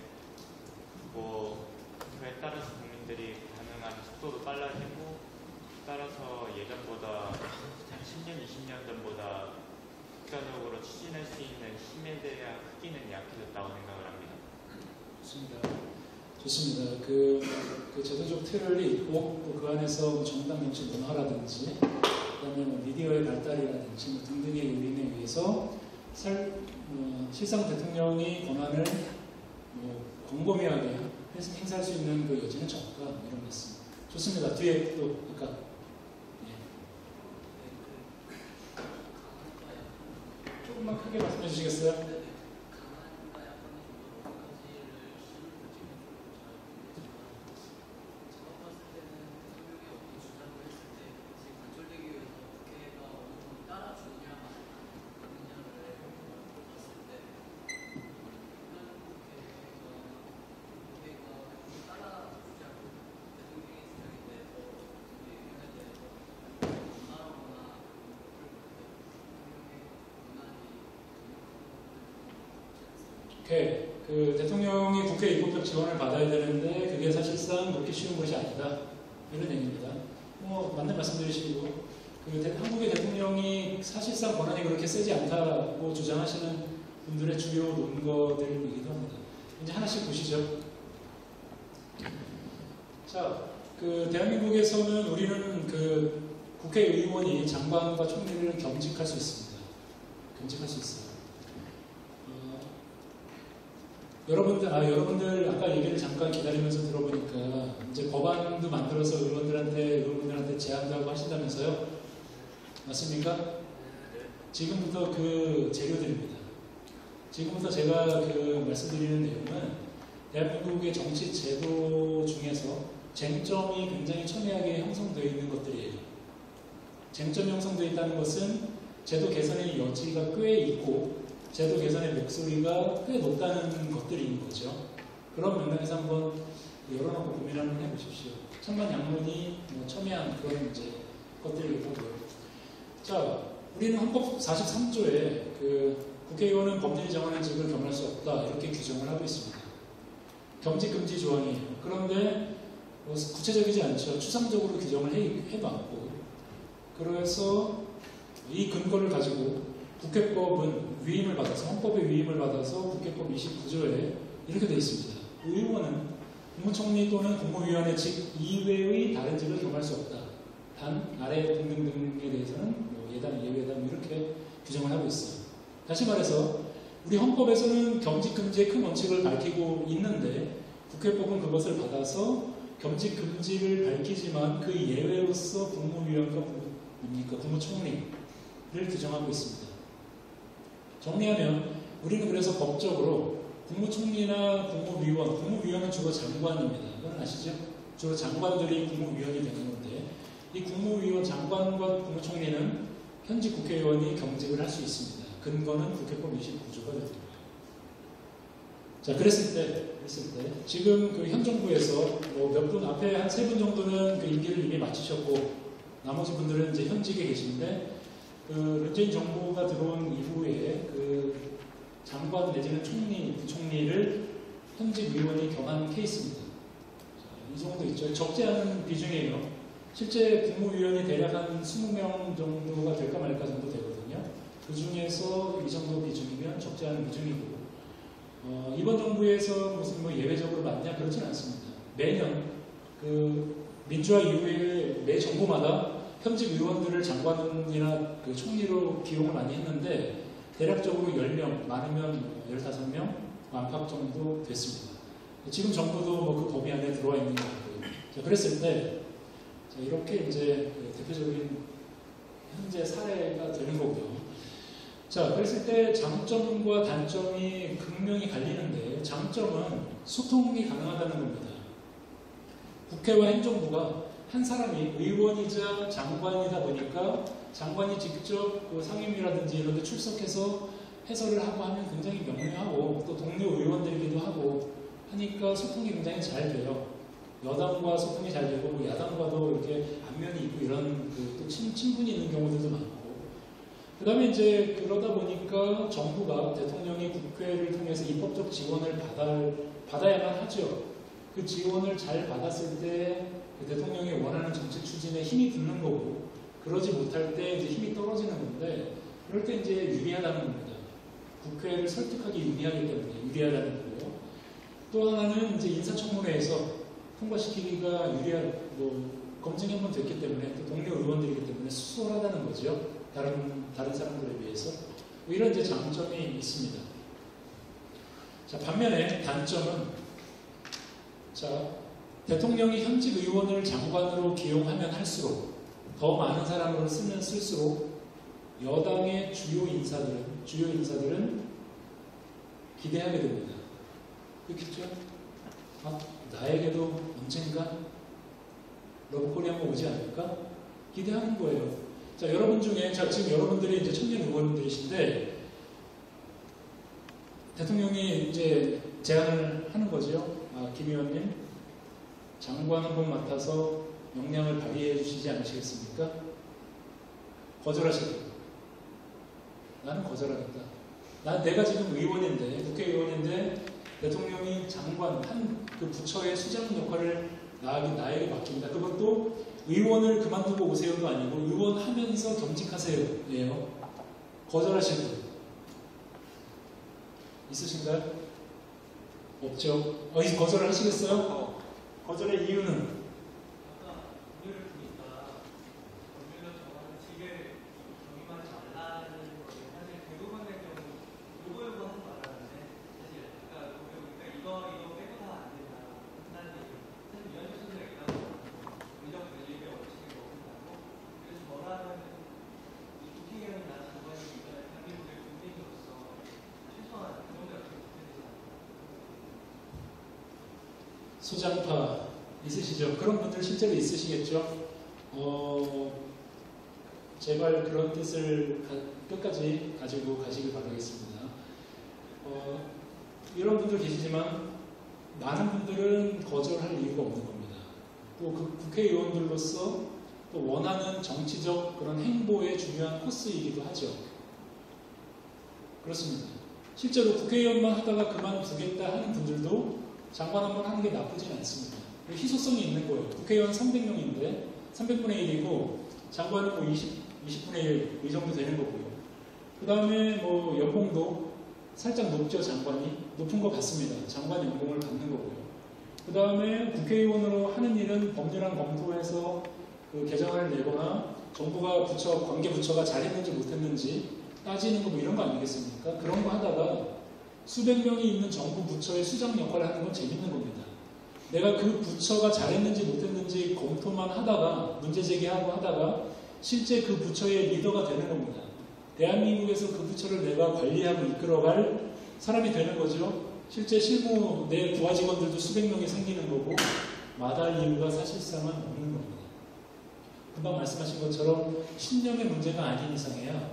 뭐 그에 따라서 국민들이 반응하는 속도도 빨라지고 따라서 예전보다 한 10년, 20년 전보다 국가적으로 추진할 수 있는 힘에 대한 크기는 약해졌다고 생각을 합니다. 좋습니다. 그 제도적 틀이 있고 또 그 안에서 정당 정치 문화라든지 그다음에 뭐 미디어의 발달이라든지 뭐 등등의 요인에 의해서 실상 대통령이 권한을 광범위하게 행사할 수 있는 그 여지는 적다 이런 말씀. 좋습니다. 뒤에 또 아까 조금만 크게 말씀해 주시겠어요? 그 대통령이 국회 입법적 지원을 받아야 되는데 그게 사실상 그렇게 쉬운 것이 아니다 이런 얘기입니다. 뭐 맞는 말씀드리시고 한국의 대통령이 사실상 권한이 그렇게 세지 않다고 주장하시는 분들의 주요 논거들이기도 합니다. 이제 하나씩 보시죠. 자, 그 대한민국에서는 우리는 그 국회의원이 장관과 총리를 겸직할 수 있습니다. 겸직할 수 있어요. 여러분들 아까 얘기를 잠깐 기다리면서 들어보니까 이제 법안도 만들어서 의원분들한테 제안도 하고 하신다면서요? 맞습니까? 지금부터 그 재료들입니다. 지금부터 제가 그 말씀드리는 내용은 대한민국의 정치 제도 중에서 쟁점이 굉장히 첨예하게 형성되어 있는 것들이에요. 쟁점이 형성되어 있다는 것은 제도 개선의 여지가 꽤 있고 제도 개선의 목소리가 꽤 높다는 것들인 거죠. 그런 맥락에서 한번 열어놓고 고민 한번 해보십시오. 천만양론이 첨예한 그런 이제 것들이고요. 자, 우리는 헌법 43조에 그 국회의원은 법률이 정하는 직을 겸할 수 없다 이렇게 규정을 하고 있습니다. 겸직 금지 조항이에요. 그런데 구체적이지 않죠. 추상적으로 규정을 해봤고 그래서 이 근거를 가지고 국회법은 위임을 받아서 헌법의 위임을 받아서 국회법 29조에 이렇게 되어 있습니다. 의원은 국무총리 또는 국무위원회 직 이외의 다른 직을 겸할 수 없다. 단 아래 등등등에 대해서는 예단, 예외단 이렇게 규정을 하고 있어요. 다시 말해서 우리 헌법에서는 겸직 금지의 큰 원칙을 밝히고 있는데 국회법은 그것을 받아서 겸직 금지를 밝히지만 그 예외로서 국무위원과 국무총리를 규정하고 있습니다. 정리하면 우리는 그래서 법적으로 국무총리나 국무위원은 주로 장관입니다. 이건 아시죠? 주로 장관들이 국무위원이 되는 건데 이 국무위원 장관과 국무총리는 현직 국회의원이 겸직을 할 수 있습니다. 근거는 국회법 29조가 될 겁니다. 자, 그랬을 때 지금 그 현 정부에서 몇 분 앞에 한 3분 정도는 그 임기를 이미 마치셨고 나머지 분들은 이제 현직에 계신데 그 문재인 정부가 들어온 이후에 그 장관 내지는 총리, 부총리를 현직 의원이 겸한 케이스입니다. 자, 이 정도 있죠. 적지 않은 비중이에요. 실제 국무위원이 대략 한 20명 정도가 될까 말까 정도 되거든요. 그 중에서 이 정도 비중이면 적지 않은 비중이고 이번 정부에서 무슨 예외적으로 많냐 그렇진 않습니다. 매년 그 민주화 이후에 매 정부마다 현직 의원들을 장관이나 그 총리로 기용을 많이 했는데 대략적으로 10명, 많으면 15명 안팎 정도 됐습니다. 지금 정부도 그 범위 안에 들어와 있는 것 같고요. 자, 그랬을 때 자, 이렇게 이제 대표적인 현재 사례가 되는 거고요. 자, 그랬을 때 장점과 단점이 극명히 갈리는데 장점은 소통이 가능하다는 겁니다. 국회와 행정부가 한 사람이 의원이자 장관이다 보니까 장관이 직접 그 상임위라든지 이런 데 출석해서 해설을 하고 하면 굉장히 명료하고 또 동료 의원들이기도 하고 하니까 소통이 굉장히 잘 돼요. 여당과 소통이 잘 되고 야당과도 이렇게 안면이 있고 이런 또 친분이 있는 경우들도 많고 그 다음에 이제 그러다 보니까 정부가 대통령이 국회를 통해서 입법적 지원을 받아야만 하죠. 그 지원을 잘 받았을 때 그 대통령이 원하는 정책 추진에 힘이 붙는 거고, 그러지 못할 때 이제 힘이 떨어지는 건데, 그럴 때 이제 유리하다는 겁니다. 국회를 설득하기 유리하기 때문에 유리하다는 거고요. 또 하나는 이제 인사청문회에서 통과시키기가 검증이 한번 됐기 때문에, 또 동료 의원들이기 때문에 수월하다는 거죠. 다른 사람들에 비해서. 이런 이제 장점이 있습니다. 자, 반면에 단점은, 자, 대통령이 현직 의원을 장관으로 기용하면 할수록, 더 많은 사람으로 쓰면 쓸수록 여당의 주요 인사들은 기대하게 됩니다. 그렇겠죠? 나에게도 언젠가 러브콜이 한번 오지 않을까? 기대하는 거예요. 자, 여러분 중에, 지금 여러분들이 이제 청년 의원들이신데, 대통령이 이제 제안을 하는 거죠. 김 의원님, 장관 한 번 맡아서 역량을 발휘해 주시지 않으시겠습니까? 거절하시고, 나는 거절하겠다. 내가 지금 의원인데, 국회의원인데, 대통령이 장관, 그 부처의 수장 역할을 나에게 맡깁니다. 그것도 의원을 그만두고 오세요도 아니고, 의원 하면서 겸직하세요. 예요. 거절하시는 분 있으신가요? 없죠. 거절을 하시겠어요? 거절의 이유는? 아까 법률을 보니까 법률을 정하는 직을 정의하지 말라는 거예요. 사실 대부분의 경우 요거 하는 거 알았는데 사실 아까 보니까 이거 빼고 다 안 된다. 한다는 얘기. 사실 위원회 순서가 있다고 의정 관리의 원칙을 먹는다고. 그래서 저라면 이 국회의원이나 장관이 이전에 대한민국의 국민으로서 최소한 그 정도가 좀 되지 않나. 수장파 있으시죠? 그런 분들 실제로 있으시겠죠? 제발 그런 뜻을 끝까지 가지고 가시길 바라겠습니다. 이런 분들 계시지만 많은 분들은 거절할 이유가 없는 겁니다. 또 그 국회의원들로서 또 원하는 정치적 그런 행보의 중요한 코스이기도 하죠. 그렇습니다. 실제로 국회의원만 하다가 그만두겠다 하는 분들도 장관 한번 하는 게 나쁘진 않습니다. 희소성이 있는 거예요. 국회의원 300명인데 300분의 1이고 장관은 20분의 1 이 정도 되는 거고요. 그 다음에 연봉도 살짝 높죠. 장관이 높은 것 같습니다. 장관 연봉을 받는 거고요. 그 다음에 국회의원으로 하는 일은 법률안 검토해서 그 개정안을 내거나 정부가 관계 부처가 잘했는지 못했는지 따지는 거 이런 거 아니겠습니까? 그런 거 하다가 수백 명이 있는 정부 부처의 수장 역할을 하는 건 재밌는 겁니다. 내가 그 부처가 잘했는지 못했는지 검토만 하다가 문제 제기하고 하다가 실제 그 부처의 리더가 되는 겁니다. 대한민국에서 그 부처를 내가 관리하고 이끌어갈 사람이 되는 거죠. 실제 실무 내 부하 직원들도 수백 명이 생기는 거고 마다할 이유가 사실상은 없는 겁니다. 금방 말씀하신 것처럼 신념의 문제가 아닌 이상해야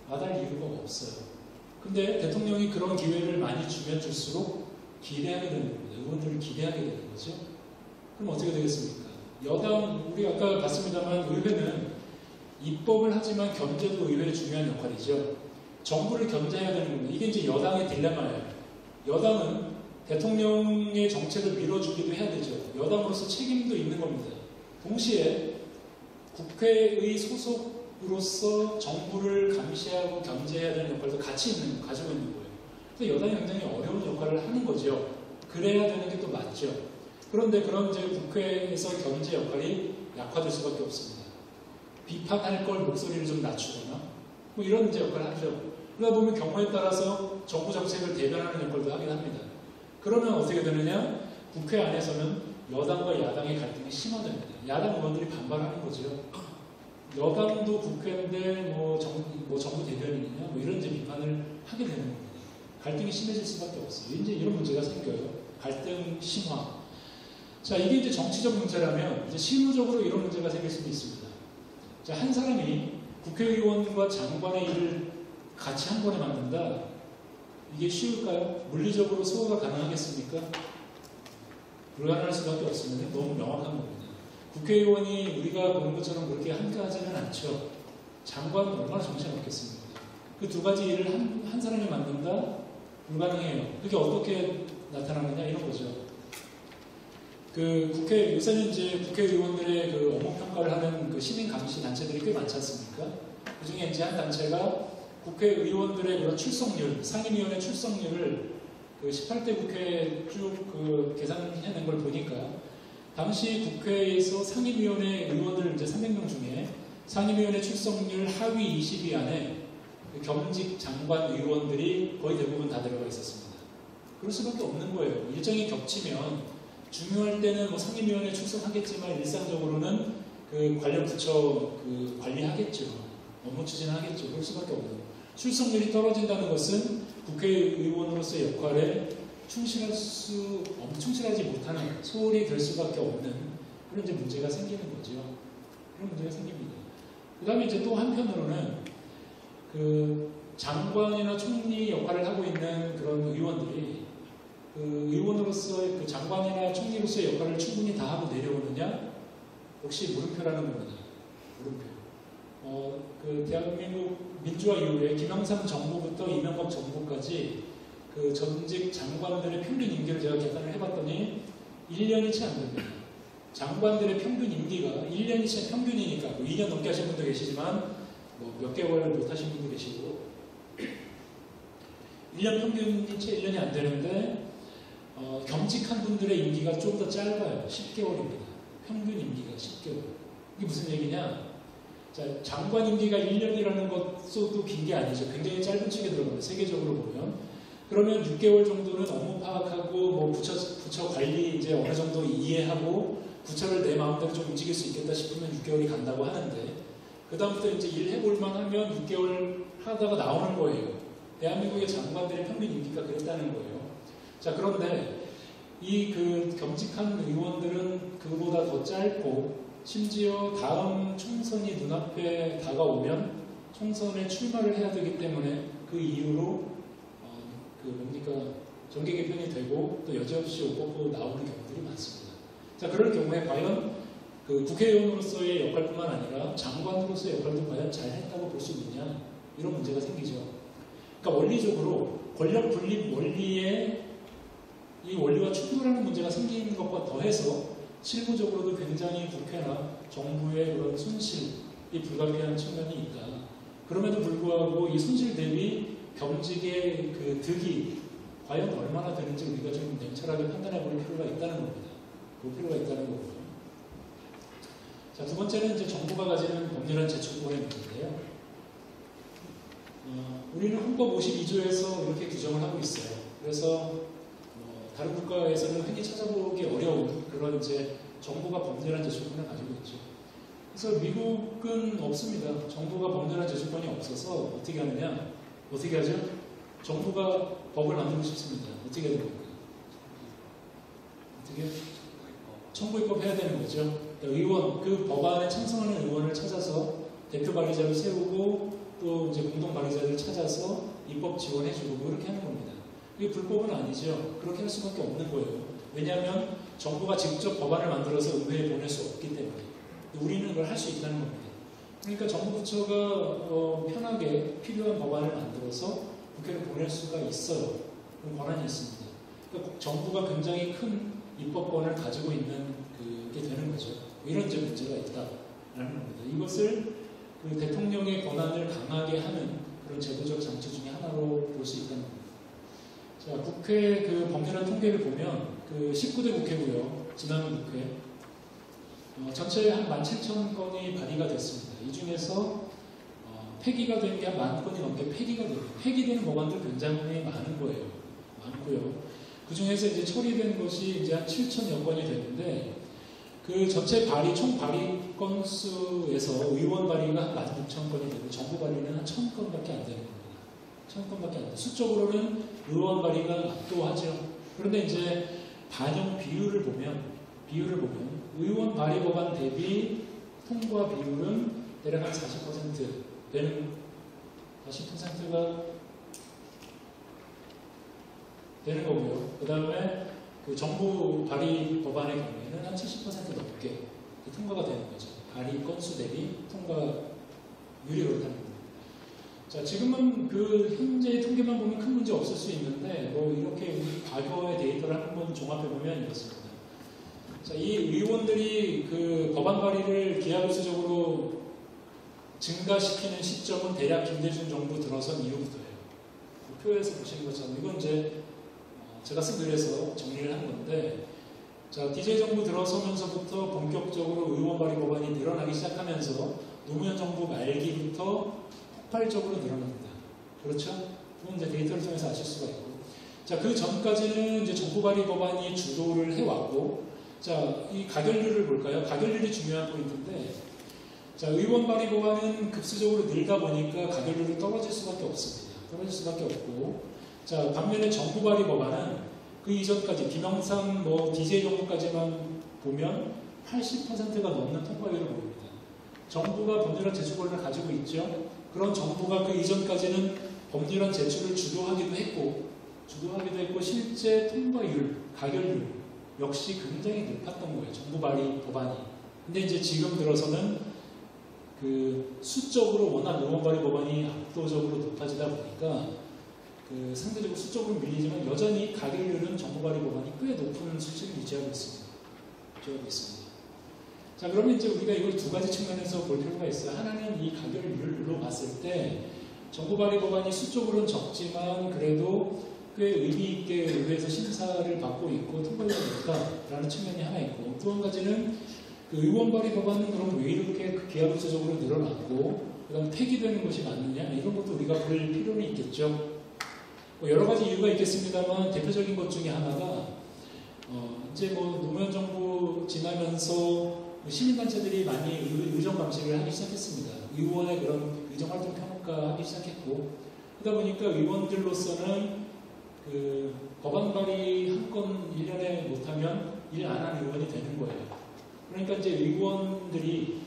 마다할 이유가 없어요. 근데 대통령이 그런 기회를 많이 주면 줄수록 기대하게 되는 겁니다. 의원들을 기대하게 되는 거죠. 그럼 어떻게 되겠습니까? 여당, 우리 아까 봤습니다만 의회는 입법을 하지만 견제도 의회의 중요한 역할이죠. 정부를 견제해야 되는 겁니다. 이게 이제 여당의 딜레마예요. 여당은 대통령의 정책을 밀어주기도 해야 되죠. 여당으로서 책임도 있는 겁니다. 동시에 국회의 소속으로서 정부를 감시하고 견제해야 되는 역할도 같이 가지고 있는 거예요. 그래서 여당이 굉장히 어려운 역할을 하는 거죠. 그래야 되는 게 또 맞죠. 그런데 그런 이제 국회에서 견제 역할이 약화될 수밖에 없습니다. 비판할 걸 목소리를 좀 낮추거나 이런 이제 역할을 하죠. 그러다 보면 경우에 따라서 정부 정책을 대변하는 역할도 하긴 합니다. 그러면 어떻게 되느냐? 국회 안에서는 여당과 야당의 갈등이 심화됩니다. 야당 의원들이 반발하는 거죠. 여당도 국회인데 정부 대변인이냐 이런 이제 비판을 하게 되는 겁니다. 갈등이 심해질 수밖에 없어요. 이제 이런 문제가 생겨요. 갈등 심화. 자, 이게 이제 정치적 문제라면 이제 실무적으로 이런 문제가 생길 수도 있습니다. 자, 한 사람이 국회의원과 장관의 일을 같이 한 번에 맡는다. 이게 쉬울까요? 물리적으로 소화가 가능하겠습니까? 불가능할 수밖에 없습니다. 너무 명확한 겁니다. 국회의원이 우리가 보는 것처럼 그렇게 한가하지는 않죠. 장관은 얼마나 정신없겠습니까? 그 두 가지 일을 한 사람이 만든다? 불가능해요. 그게 어떻게 나타나느냐 이런 거죠. 그 국회 요새는 이제 국회의원들의 그 업무 평가를 하는 그 시민 감시 단체들이 꽤 많지 않습니까? 그 중에 이제 한 단체가 국회의원들의 그런 출석률, 상임위원회 출석률을 그 18대 국회 쭉 그 계산해낸 걸 보니까 당시 국회에서 상임위원회 의원들 이제 300명 중에 상임위원회 출석률 하위 20위 안에 그 겸직 장관 의원들이 거의 대부분 다 들어가 있었습니다. 그럴 수밖에 없는 거예요. 일정이 겹치면 중요할 때는 뭐 상임위원회 출석하겠지만 일상적으로는 그 관련 부처 그 관리하겠죠. 업무 추진하겠죠. 그럴 수밖에 없는 거예요. 출석률이 떨어진다는 것은 국회의원으로서의 역할에 충실하지 못하는 소홀히 될 수밖에 없는 그런 이제 문제가 생기는 거죠. 그런 문제가 생깁니다. 그 다음에 이제 또 한편으로는 그 장관이나 총리 역할을 하고 있는 그런 의원들이 그 의원으로서의 그 장관이나 총리로서의 역할을 충분히 다 하고 내려오느냐? 역시 물음표라는 겁니다. 물음표. 그 대한민국 민주화 이후에 김영삼 정부부터 이명박 정부까지 그 전직 장관들의 평균 임기를 제가 계산을 해봤더니 1년이 채 안 됩니다. 장관들의 평균 임기가 1년이 채 평균이니까 뭐 2년 넘게 하신 분도 계시지만 뭐 몇 개월 못 하신 분도 계시고 1년 평균이 채 1년이 안 되는데 겸직한 분들의 임기가 좀 더 짧아요. 10개월입니다. 평균 임기가 10개월. 이게 무슨 얘기냐? 자, 장관 임기가 1년이라는 것도 긴 게 아니죠. 굉장히 짧은 축에 들어갑니다. 세계적으로 보면. 그러면 6개월 정도는 업무 파악하고 뭐 부처 관리 이제 어느 정도 이해하고 부처를 내 마음대로 좀 움직일 수 있겠다 싶으면 6개월이 간다고 하는데 그 다음부터 이제 일 해볼 만하면 6개월 하다가 나오는 거예요. 대한민국의 장관들의 평균 임기가 그랬다는 거예요. 자, 그런데 이 그 겸직한 의원들은 그보다 더 짧고 심지어 다음 총선이 눈앞에 다가오면 총선에 출마를 해야 되기 때문에 그 이후로 그 뭡니까 정계 개편이 되고 또 여지없이 옷 벗고 나오는 경우들이 많습니다. 자, 그럴 경우에 과연 그 국회의원으로서의 역할뿐만 아니라 장관으로서의 역할도 과연 잘 했다고 볼 수 있느냐 이런 문제가 생기죠. 그러니까 원리적으로 권력 분립 원리에 이 원리와 충돌하는 문제가 생기는 것과 더해서 실무적으로도 굉장히 국회나 정부의 그런 손실이 불가피한 측면이 있다. 그럼에도 불구하고 이 손실 대비 겸직의 그 득이 과연 얼마나 되는지 우리가 좀 냉철하게 판단해 볼 필요가 있다는 겁니다. 볼 필요가 있다는 거고요. 자, 두 번째는 이제 정부가 가지는 법률안 제출권의 문제인데요. 우리는 헌법 52조에서 이렇게 규정을 하고 있어요. 그래서 다른 국가에서는 흔히 찾아보기 어려운 그런 이제 정부가 법률안 제출권을 가지고 있죠. 그래서 미국은 없습니다. 정부가 법률안 제출권이 없어서 어떻게 하느냐? 어떻게 하죠? 정부가 법을 만들고 싶습니다. 어떻게 해야 됩니까? 어떻게? 청구입법 해야 되는 거죠. 그러니까 의원, 그 법안에 찬성하는 의원을 찾아서 대표 발의자를 세우고 또 이제 공동 발의자를 찾아서 입법 지원해주고 뭐 이렇게 하는 겁니다. 이게 불법은 아니죠. 그렇게 할 수밖에 없는 거예요. 왜냐하면 정부가 직접 법안을 만들어서 의회에 보낼 수 없기 때문에 우리는 그걸 할 수 있다는 겁니다. 그러니까 정부 부처가 편하게 필요한 법안을 만들어서 국회를 보낼 수가 있어요. 그런 권한이 있습니다. 그러니까 정부가 굉장히 큰 입법권을 가지고 있는 그게 되는 거죠. 이런 이제 문제가 있다라는 겁니다. 이것을 그 대통령의 권한을 강하게 하는 그런 제도적 장치 중에 하나로 볼 수 있다는 겁니다. 자, 국회 그 법률안 통계를 보면 그 19대 국회고요. 지난해 국회. 전체 한 17,000건이 발의가 됐습니다. 이 중에서 폐기가 된 게 한 10,000건이 넘게 폐기가 됩니다. 폐기되는 법안들 굉장히 많은 거예요. 많고요. 그 중에서 이제 처리된 것이 이제 한 7,000여 건이 되는데 그 전체 발의, 총 발의 건수에서 의원 발의가 한 16,000건이 되고 정부 발의는 한 1,000건밖에 안 되는 겁니다. 1,000건밖에 안 돼요. 수적으로는 의원 발의가 압도하죠. 그런데 이제 반영 비율을 보면 의원 발의 법안 대비 통과 비율은 대략 한 40% 되는 40%가 되는 거고요. 그 다음에 그 정부 발의 법안의 경우에는 한 70% 넘게 통과가 되는 거죠. 발의 건수 대비 통과율이 그렇다는 겁니다. 자, 지금은 그 현재 통계만 보면 큰 문제 없을 수 있는데 뭐 이렇게 우리 과거의 데이터를 한번 종합해 보면 이렇습니다. 자, 이 의원들이 그 법안 발의를 기하급수적으로 증가시키는 시점은 대략 김대중 정부 들어선 이후부터예요. 그 표에서 보시는 것처럼 이건 이제 제가 쓴 글에서 정리를 한 건데, 자, DJ 정부 들어서면서부터 본격적으로 의원 발의 법안이 늘어나기 시작하면서 노무현 정부 말기부터 폭발적으로 늘어납니다. 그렇죠? 그건 이제 데이터를 통해서 아실 수가 있고. 자, 그 전까지는 이제 정부 발의 법안이 주도를 해왔고, 자, 이 가결률을 볼까요? 가결률이 중요한 포인트인데, 자, 의원 발의 법안은 급수적으로 늘다 보니까 가결률이 떨어질 수밖에 없습니다. 떨어질 수밖에 없고, 자, 반면에 정부 발의 법안은 그 이전까지 비명상 뭐 DJ 정부까지만 보면 80%가 넘는 통과율을 보입니다. 정부가 법률안 제출 권한을 가지고 있죠. 그런 정부가 그 이전까지는 법률안 제출을 주도하기도 했고 실제 통과율, 가결률 역시 굉장히 높았던 거예요. 정부 발의 법안이. 근데 이제 지금 들어서는 그 수적으로 워낙 의원 발의 법안이 압도적으로 높아지다 보니까 그 상대적으로 수적으로 밀리지만 여전히 가결률은 정부 발의 법안이 꽤 높은 수치를 유지하고 있습니다. 자, 그러면 이제 우리가 이걸 두 가지 측면에서 볼 필요가 있어요. 하나는 이 가결률로 봤을 때 정부 발의 법안이 수적으로는 적지만 그래도 꽤 의미 있게 의회에서 심사를 받고 있고 통과율이 높다라는 측면이 하나 있고, 또 한 가지는 그 의원 발의 법안은 그럼 왜 이렇게 기하급수적으로 늘어났고 그다음 폐기되는 것이 맞느냐, 이런 것도 우리가 볼 필요는 있겠죠. 뭐 여러 가지 이유가 있겠습니다만 대표적인 것 중에 하나가 이제 뭐 노무현 정부 지나면서 시민단체들이 많이 의정 감시를 하기 시작했습니다. 의원의 그런 의정활동 평가하기 시작했고, 그러다 보니까 의원들로서는 그 법안 발의 한 건 1년에 못하면 일 안 하는 의원이 되는 거예요. 그러니까 이제 의원들이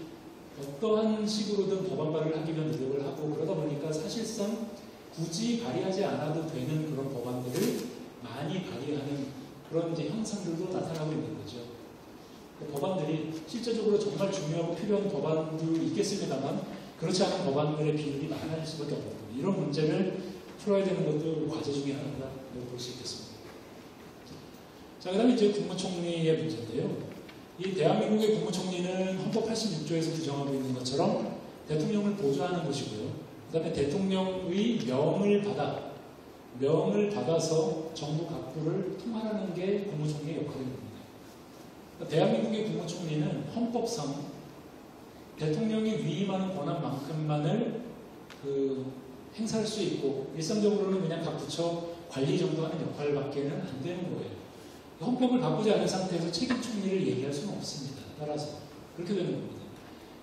어떠한 식으로든 법안 발의를 하기 위한 노력을 하고, 그러다 보니까 사실상 굳이 발의하지 않아도 되는 그런 법안들을 많이 발의하는 그런 이제 현상들도 나타나고 있는 거죠. 그 법안들이 실제적으로 정말 중요하고 필요한 법안도 있겠습니다만 그렇지 않은 법안들의 비율이 많아질 수밖에 없는 겁니다. 이런 문제를 풀어야 되는 것도 과제 중에 하나라고 볼 수 있겠습니다. 자, 그 다음에 이제 국무총리의 문제인데요. 이 대한민국의 국무총리는 헌법 86조에서 규정하고 있는 것처럼 대통령을 보좌하는 것이고요. 그 다음에 대통령의 명을 받아서 정부 각부를 통할하는 게 국무총리의 역할입니다. 그러니까 대한민국의 국무총리는 헌법상 대통령이 위임하는 권한만큼만을 행사할 수 있고, 일상적으로는 그냥 각 부처 관리 정도 하는 역할밖에는 안 되는 거예요. 헌법을 바꾸지 않은 상태에서 책임 총리를 얘기할 수는 없습니다. 따라서 그렇게 되는 겁니다.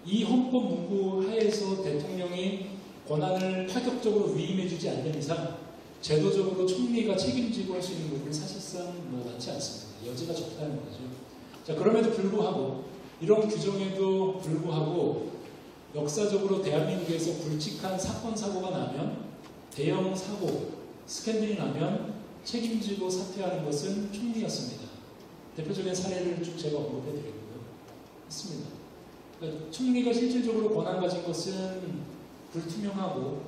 이 헌법 문구 하에서 대통령이 권한을 파격적으로 위임해주지 않는 이상 제도적으로 총리가 책임지고 할 수 있는 부분은 사실상 뭐 많지 않습니다. 여지가 적다는 거죠. 자, 그럼에도 불구하고, 이런 규정에도 불구하고 역사적으로 대한민국에서 굵직한 사건 사고가 나면, 대형 사고, 스캔들이 나면 책임지고 사퇴하는 것은 총리였습니다. 대표적인 사례를 쭉 제가 언급해드리고요. 했습니다. 그러니까 총리가 실질적으로 권한 가진 것은 불투명하고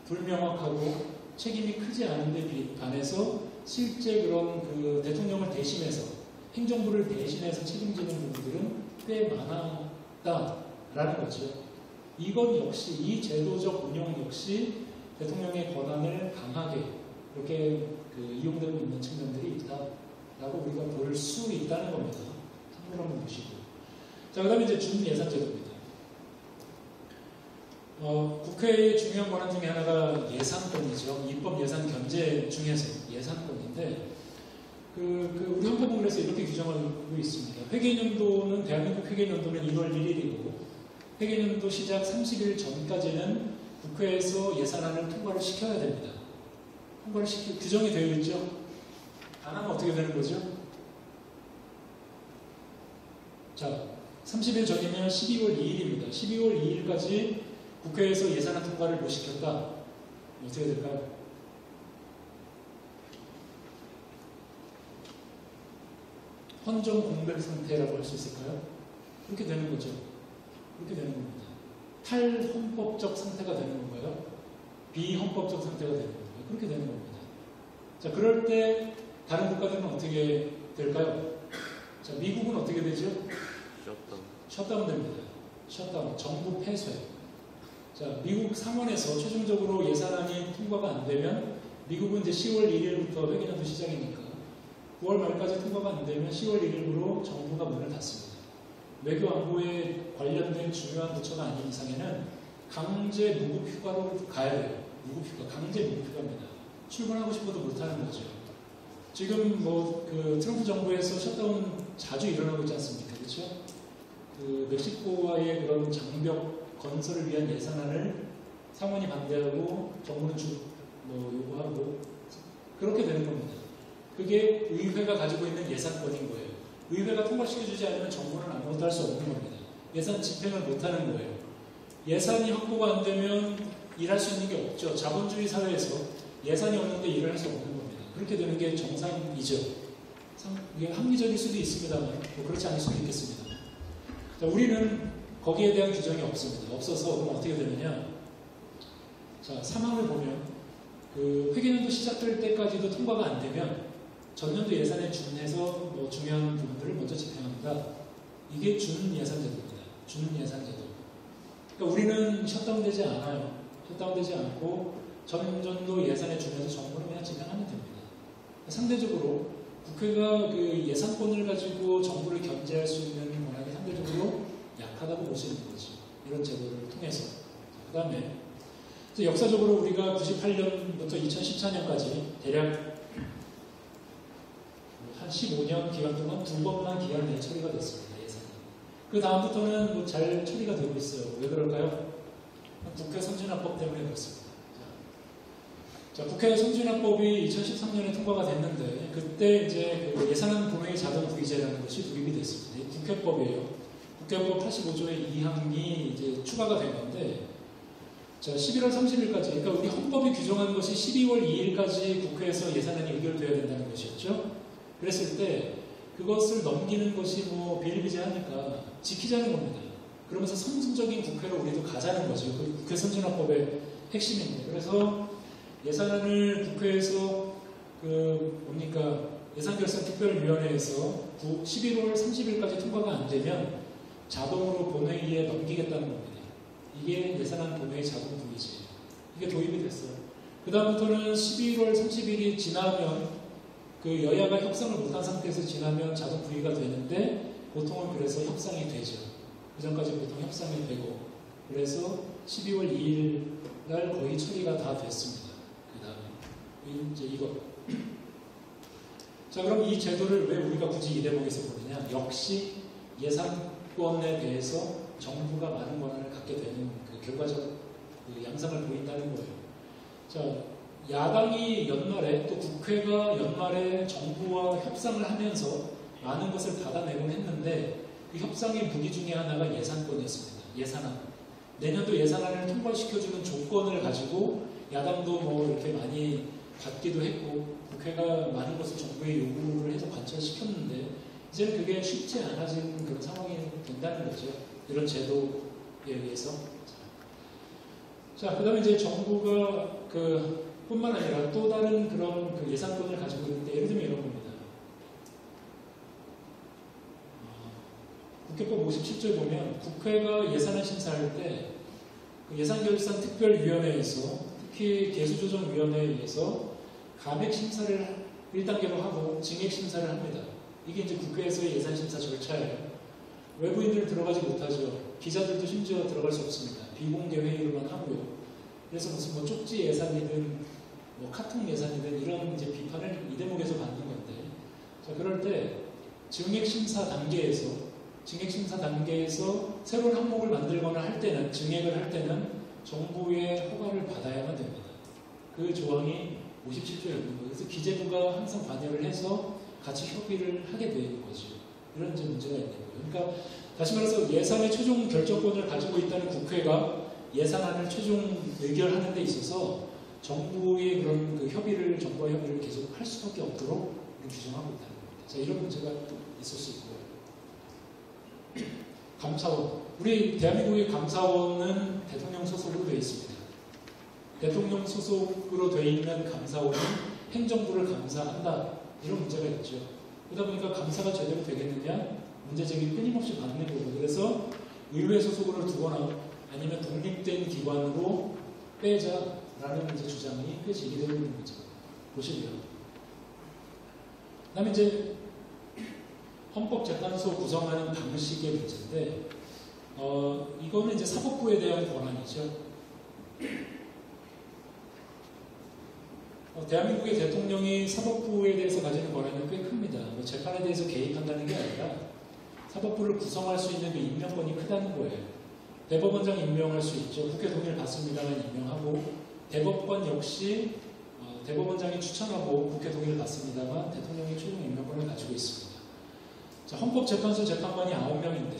불명확하고 책임이 크지 않은데 반해서 실제 그런 그 대통령을 대신해서, 행정부를 대신해서 책임지는 부분들은 꽤 많았다라는 거죠. 이건 역시, 이 제도적 운영 역시 대통령의 권한을 강하게 이렇게 이용되고 있는 측면들이 있다라고 우리가 볼 수 있다는 겁니다. 참고로 한번 보시고. 자, 그 다음에 이제 준예산제도입니다. 국회의 중요한 권한 중에 하나가 예산권이죠. 입법 예산 견제 중에서 예산권인데, 우리 헌법은 그래서 이렇게 규정하고 있습니다. 회계연도는, 대한민국 회계연도는 1월 1일이고, 회계연도 시작 30일 전까지는 국회에서 예산안을 통과를 시켜야 됩니다. 통과를 규정이 되어 있죠. 안 하면 어떻게 되는 거죠? 자, 30일 전이면 12월 2일입니다. 12월 2일까지 국회에서 예산안 통과를 못 시켰다. 어떻게 될까요? 헌정 공백 상태라고 할 수 있을까요? 그렇게 되는 거죠. 그렇게 되는 겁니다. 탈헌법적 상태가 되는 건가요? 비헌법적 상태가 되는 겁니다. 그렇게 되는 겁니다. 자, 그럴 때 다른 국가들은 어떻게 될까요? 자, 미국은 어떻게 되죠? 셧다운 됩니다. 셧다운, 정부 폐쇄. 자, 미국 상원에서 최종적으로 예산안이 통과가 안 되면 미국은 이제 10월 1일부터 회계연도 시작이니까 9월 말까지 통과가 안 되면 10월 1일부로 정부가 문을 닫습니다. 외교 안보에 관련된 중요한 부처가 아닌 이상에는 강제 무급 휴가로 가야 돼요. 무급 휴가, 강제 무급 휴가입니다. 출근하고 싶어도 못하는 거죠. 지금 그 트럼프 정부에서 셧다운 자주 일어나고 있지 않습니까? 그렇죠? 그 멕시코와의 그런 장벽 건설을 위한 예산안을 상원이 반대하고 정부는 요구하고 그렇게 되는 겁니다. 그게 의회가 가지고 있는 예산권인 거예요. 의회가 통과시켜주지 않으면 정부는 아무것도 할 수 없는 겁니다. 예산 집행을 못하는 거예요. 예산이 확보가 안 되면 일할 수 있는 게 없죠. 자본주의 사회에서 예산이 없는데 일을 할 수 없는 겁니다. 그렇게 되는 게 정상이죠. 이게 합리적일 수도 있습니다만 그렇지 않을 수도 있겠습니다. 자, 우리는 거기에 대한 규정이 없습니다. 없어서 그럼 어떻게 되느냐? 자, 상황을 보면 그 회계연도 시작될 때까지도 통과가 안 되면 전년도 예산에 준해서 중요한 부분들을 먼저 집행합니다. 이게 준예산제도입니다. 준예산제도. 그러니까 우리는 셧다운되지 않아요. 셧다운되지 않고 전년도 예산에 준해서 정부는 그냥 집행하면 됩니다. 상대적으로 국회가 그 예산권을 가지고 정부를 견제할 수 있는 권한이 상대적으로 약하다고 볼 수 있는 거죠. 이런 제도를 통해서. 그 다음에 역사적으로 우리가 98년부터 2014년까지 대략 한 15년 기간 동안 2번만 기간 내에 처리가 됐습니다. 예산이. 그 다음부터는 잘 처리가 되고 있어요. 왜 그럴까요? 국회 선진화법 때문에 그렇습니다. 자, 국회 선진화법이 2013년에 통과가 됐는데 그때 이제 그 예산안 본회의 자동 부의제라는 것이 도입이 됐습니다. 국회법이에요. 국회법 85조의 2항이 이제 추가가 된 건데 자, 11월 30일까지, 그러니까 우리 헌법이 규정한 것이 12월 2일까지 국회에서 예산안이 의결되어야 된다는 것이었죠. 그랬을 때 그것을 넘기는 것이 비일비재하니까 지키자는 겁니다. 그러면서 선진적인 국회로 우리도 가자는 거죠. 그 국회 선진화법의 핵심입니다. 그래서 예산안을 국회에서 예산결산특별위원회에서 11월 30일까지 통과가 안 되면 자동으로 본회의에 넘기겠다는 겁니다. 이게 예산안 본회의 자동 부의제예요. 이게 도입이 됐어요. 그 다음부터는 11월 30일이 지나면 그 여야가 협상을 못한 상태에서 지나면 자동 부의가 되는데 보통은 그래서 협상이 되죠. 그 전까지 보통 협상이 되고 그래서 12월 2일 날 거의 처리가 다 됐습니다. 그 다음에 이제 이거. 자, 그럼 이 제도를 왜 우리가 굳이 이 대목에서 보느냐? 역시 예산권에 대해서 정부가 많은 권한을 갖게 되는 그 결과적 그 양상을 보인다는 거예요. 자, 야당이 연말에 또 국회가 연말에 정부와 협상을 하면서 많은 것을 받아내곤 했는데 그 협상의 무기 중에 하나가 예산권이었습니다. 예산안. 내년도 예산안을 통과시켜주는 조건을 가지고 야당도 이렇게 많이 받기도 했고 국회가 많은 것을 정부에 요구를 해서 관철시켰는데 이제는 그게 쉽지 않아진 그런 상황이 된다는 거죠. 이런 제도에 의해서. 자, 그 다음에 이제 정부가 뿐만 아니라 또 다른 그런 그 예산권을 가지고 있는데 예를 들면 이런 겁니다. 국회법 57조에 보면 국회가 예산을 심사할 때 그 예산결산특별위원회에서 특히 개수조정위원회에 의해서 감액심사를 1단계로 하고 증액심사를 합니다. 이게 이제 국회에서의 예산심사 절차예요. 외부인들 들어가지 못하죠. 기자들도 심지어 들어갈 수 없습니다. 비공개 회의로만 하고요. 그래서 무슨 쪽지 예산이든 카톡 예산이든 이런 이제 비판을 이 대목에서 받는 건데, 자, 그럴 때 증액심사 단계에서 새로운 항목을 만들거나 할 때는, 증액을 할 때는 정부의 허가를 받아야만 됩니다. 그 조항이 57조에 있는 거예요. 그래서 기재부가 항상 관여를 해서 같이 협의를 하게 되는 거죠. 이런 이제 문제가 있는 거예요. 그러니까 다시 말해서 예산의 최종 결정권을 가지고 있다는 국회가 예산안을 최종 의결하는 데 있어서 정부의 그런 정부와 협의를 계속 할 수밖에 없도록 규정하고 있다는 겁니다. 자, 이런 문제가 있을 수 있고요. 감사원. 우리 대한민국의 감사원은 대통령 소속으로 되어 있습니다. 대통령 소속으로 돼 있는 감사원이 행정부를 감사한다. 이런 문제가 있죠. 그러다 보니까 감사가 제대로 되겠느냐? 문제제기 끊임없이 받는 거고. 그래서 의회 소속으로 두거나 아니면 독립된 기관으로 빼자라는 이제 주장이 꽤 제기되고 있는 거죠. 보시고요. 그 다음에 이제 헌법재판소 구성하는 방식의 문제인데, 이거는 이제 사법부에 대한 권한이죠. 대한민국의 대통령이 사법부에 대해서 가지는 권한은 꽤 큽니다. 뭐 재판에 대해서 개입한다는 게 아니라 사법부를 구성할 수 있는 그 임명권이 크다는 거예요. 대법원장 임명할 수 있죠. 국회 동의를 받습니다만 임명하고, 대법관 역시 대법원장이 추천하고 국회 동의를 받습니다만 대통령이 최종 임명권을 가지고 있습니다. 자, 헌법재판소 재판관이 9명인데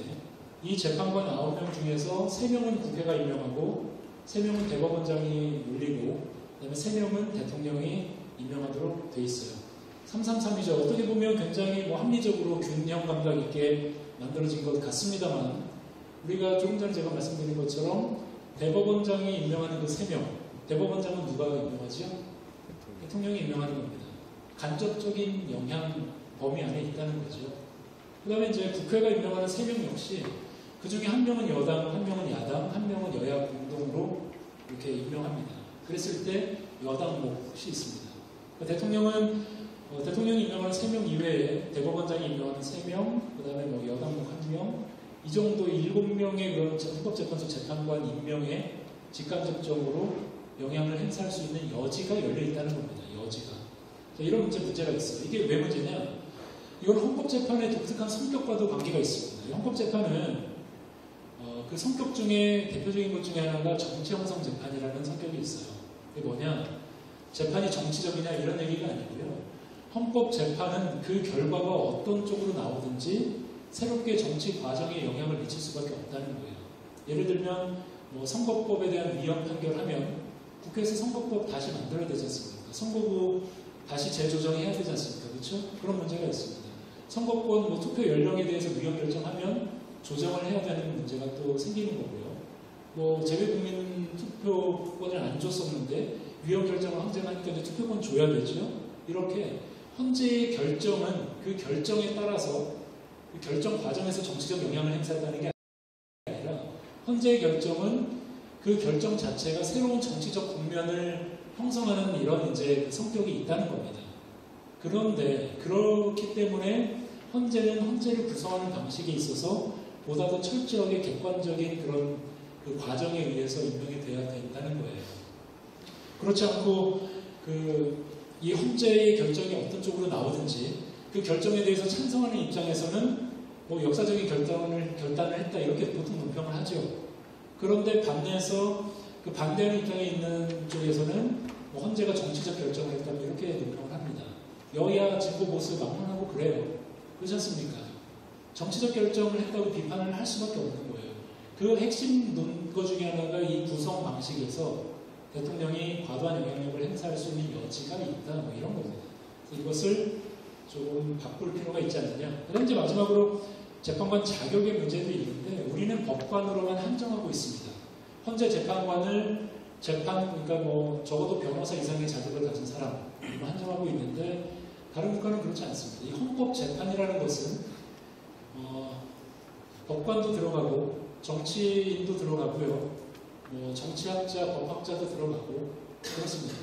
이 재판관 9명 중에서 3명은 국회가 임명하고 3명은 대법원장이 올리고 그다음에 3명은 대통령이 임명하도록 돼 있어요. 333이죠. 어떻게 보면 굉장히 뭐 합리적으로 균형 감각 있게 만들어진 것 같습니다만, 우리가 조금 전에 제가 말씀드린 것처럼 대법원장이 임명하는 그 3명, 대법원장은 누가 임명하죠? 대통령이 임명하는 겁니다. 간접적인 영향 범위 안에 있다는 거죠. 그 다음에 이제 국회가 임명하는 3명 역시 그 중에 1명은 여당, 1명은 야당, 1명은 여야 공동으로 이렇게 임명합니다. 그랬을 때 여당 몫이 있습니다. 대통령이 임명하는 3명 이외에 대법원장이 임명하는 3명, 그 다음에 뭐 여당 몫 1명, 이 정도 7명의 그런 헌법재판소 재판관 임명에 직간접적으로 영향을 행사할 수 있는 여지가 열려 있다는 겁니다. 여지가. 자, 이런 문제가 있어요. 이게 왜 문제냐? 이건 헌법재판의 독특한 성격과도 관계가 있습니다. 헌법재판은 그 성격 중에 대표적인 것 중에 하나가 정치 형성 재판이라는 성격이 있어요. 그게 뭐냐? 재판이 정치적이냐 이런 얘기가 아니고요. 헌법재판은 그 결과가 어떤 쪽으로 나오든지 새롭게 정치 과정에 영향을 미칠 수밖에 없다는 거예요. 예를 들면 뭐 선거법에 대한 위헌 판결하면 국회에서 선거법 다시 만들어야 되지 않습니까? 선거구 다시 재조정해야 되지 않습니까? 그렇죠? 그런 문제가 있습니다. 선거권 뭐 투표 연령에 대해서 위헌 결정하면 조정을 해야 되는 문제가 또 생기는 거고요. 뭐 재외국민 투표권을 안 줬었는데 위헌 결정을 헌재가 하니까 이제 투표권 줘야 되죠. 이렇게 헌재의 결정은 그 결정에 따라서 그 결정 과정에서 정치적 영향을 행사한다는 게 아니라 헌재의 결정은 그 결정 자체가 새로운 정치적 국면을 형성하는 이런 이제 성격이 있다는 겁니다. 그런데 그렇기 때문에 헌재는 헌재를 구성하는 방식에 있어서 보다 더 철저하게 객관적인 그런 그 과정에 의해서 임명이 돼야 된다는 거예요. 그렇지 않고 이 헌재의 결정이 어떤 쪽으로 나오든지 그 결정에 대해서 찬성하는 입장에서는 뭐 역사적인 결단을 했다 이렇게 보통 논평을 하죠. 그런데 반대해서 그 반대하는 입장에 있는 쪽에서는 뭐 헌재가 정치적 결정을 했다고 이렇게 논평을 합니다. 여야 진보 보수 막론하고 그래요. 그렇지 않습니까? 정치적 결정을 했다고 비판을 할 수밖에 없는 거예요. 그 핵심 논거 중에 하나가 이 구성 방식에서 대통령이 과도한 영향력을 행사할 수 있는 여지가 있다 뭐 이런 겁니다. 그래서 이것을 조금 바꿀 필요가 있지 않느냐. 그다음 이제 마지막으로 재판관 자격의 문제도 있는데 우리는 법관으로만 한정하고 있습니다. 헌재 재판관을 그러니까 뭐 적어도 변호사 이상의 자격을 가진 사람으로 한정하고 있는데 다른 국가는 그렇지 않습니다. 이 헌법 재판이라는 것은 법관도 들어가고 정치인도 들어가고요. 뭐 정치학자, 법학자도 들어가고 그렇습니다.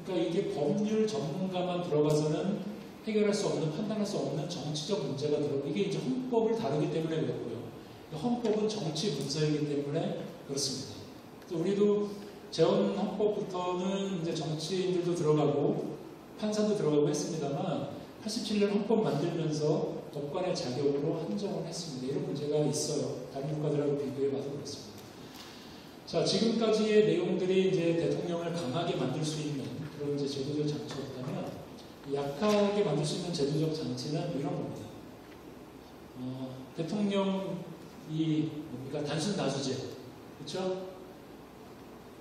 그러니까 이게 법률 전문가만 들어가서는 해결할 수 없는, 판단할 수 없는 정치적 문제가 들어오고 이게 이제 헌법을 다루기 때문에 그렇고요. 헌법은 정치 문서이기 때문에 그렇습니다. 그래서 우리도 재헌 헌법부터는 이제 정치인들도 들어가고 판사도 들어가고 했습니다만 87년 헌법 만들면서 법관의 자격으로 한정을 했습니다. 이런 문제가 있어요. 다른 국가들하고 비교해봐도 그렇습니다. 자, 지금까지의 내용들이 이제 대통령을 강하게 만들 수 있는 그런 이제 제도적 장치였다면 약하게 만들 수 있는 제도적 장치는 이런 겁니다. 대통령이 뭡니까? 단순 다수제. 그렇죠?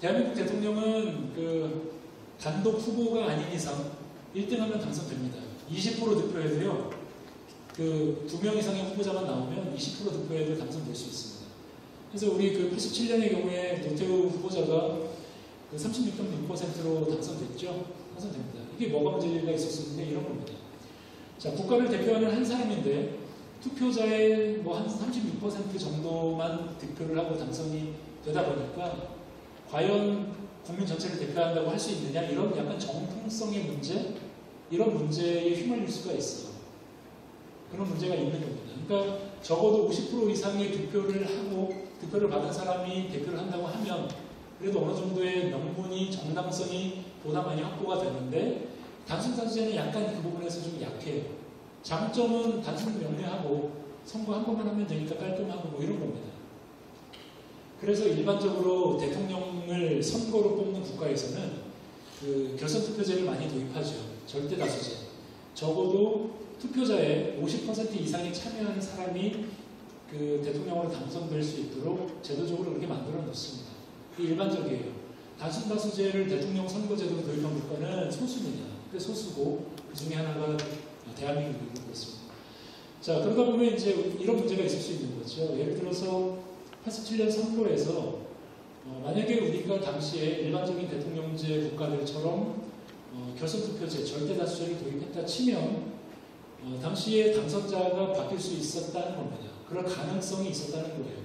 대한민국 대통령은 그 단독 후보가 아닌 이상 1등하면 당선됩니다. 20% 득표에도요. 그 2명 이상의 후보자만 나오면 20% 득표에도 당선될 수 있습니다. 그래서 우리 그 87년의 경우에 노태우 후보자가 그 36.6%로 당선됐죠. 당선됩니다. 이게 뭐가 문제가 있었는데 이런 겁니다. 자, 국가를 대표하는 한 사람인데 투표자의 뭐 한 36% 정도만 득표를 하고 당선이 되다 보니까 과연 국민 전체를 대표한다고 할 수 있느냐, 이런 약간 정통성의 문제, 이런 문제에 휘말릴 수가 있어요. 그런 문제가 있는 겁니다. 그러니까 적어도 50% 이상의 득표를 받은 사람이 대표를 한다고 하면 그래도 어느 정도의 명분이, 정당성이 보다 많이 확보가 되는데 단순사주제는 약간 그 부분에서 좀 약해요. 장점은 단순히 명료하고 선거 한 번만 하면 되니까 깔끔하고 뭐 이런 겁니다. 그래서 일반적으로 대통령을 선거로 뽑는 국가에서는 그 결선투표제를 많이 도입하죠. 절대다수제. 적어도 투표자의 50% 이상이 참여하는 사람이 그 대통령으로 당선될 수 있도록 제도적으로 그렇게 만들어 놓습니다. 그게 일반적이에요. 단순다수제를 대통령 선거제도로 도입한 국가는 소수입니다. 꽤 소수고 그 중에 하나가 대한민국이고 그렇습니다. 자, 그러다 보면 이제 이런 문제가 있을 수 있는 거죠. 예를 들어서 87년 선거에서 만약에 우리가 당시에 일반적인 대통령제 국가들처럼 결선투표제, 절대다수제를 도입했다 치면 당시에 당선자가 바뀔 수 있었다는 겁니다. 그럴 가능성이 있었다는 거예요.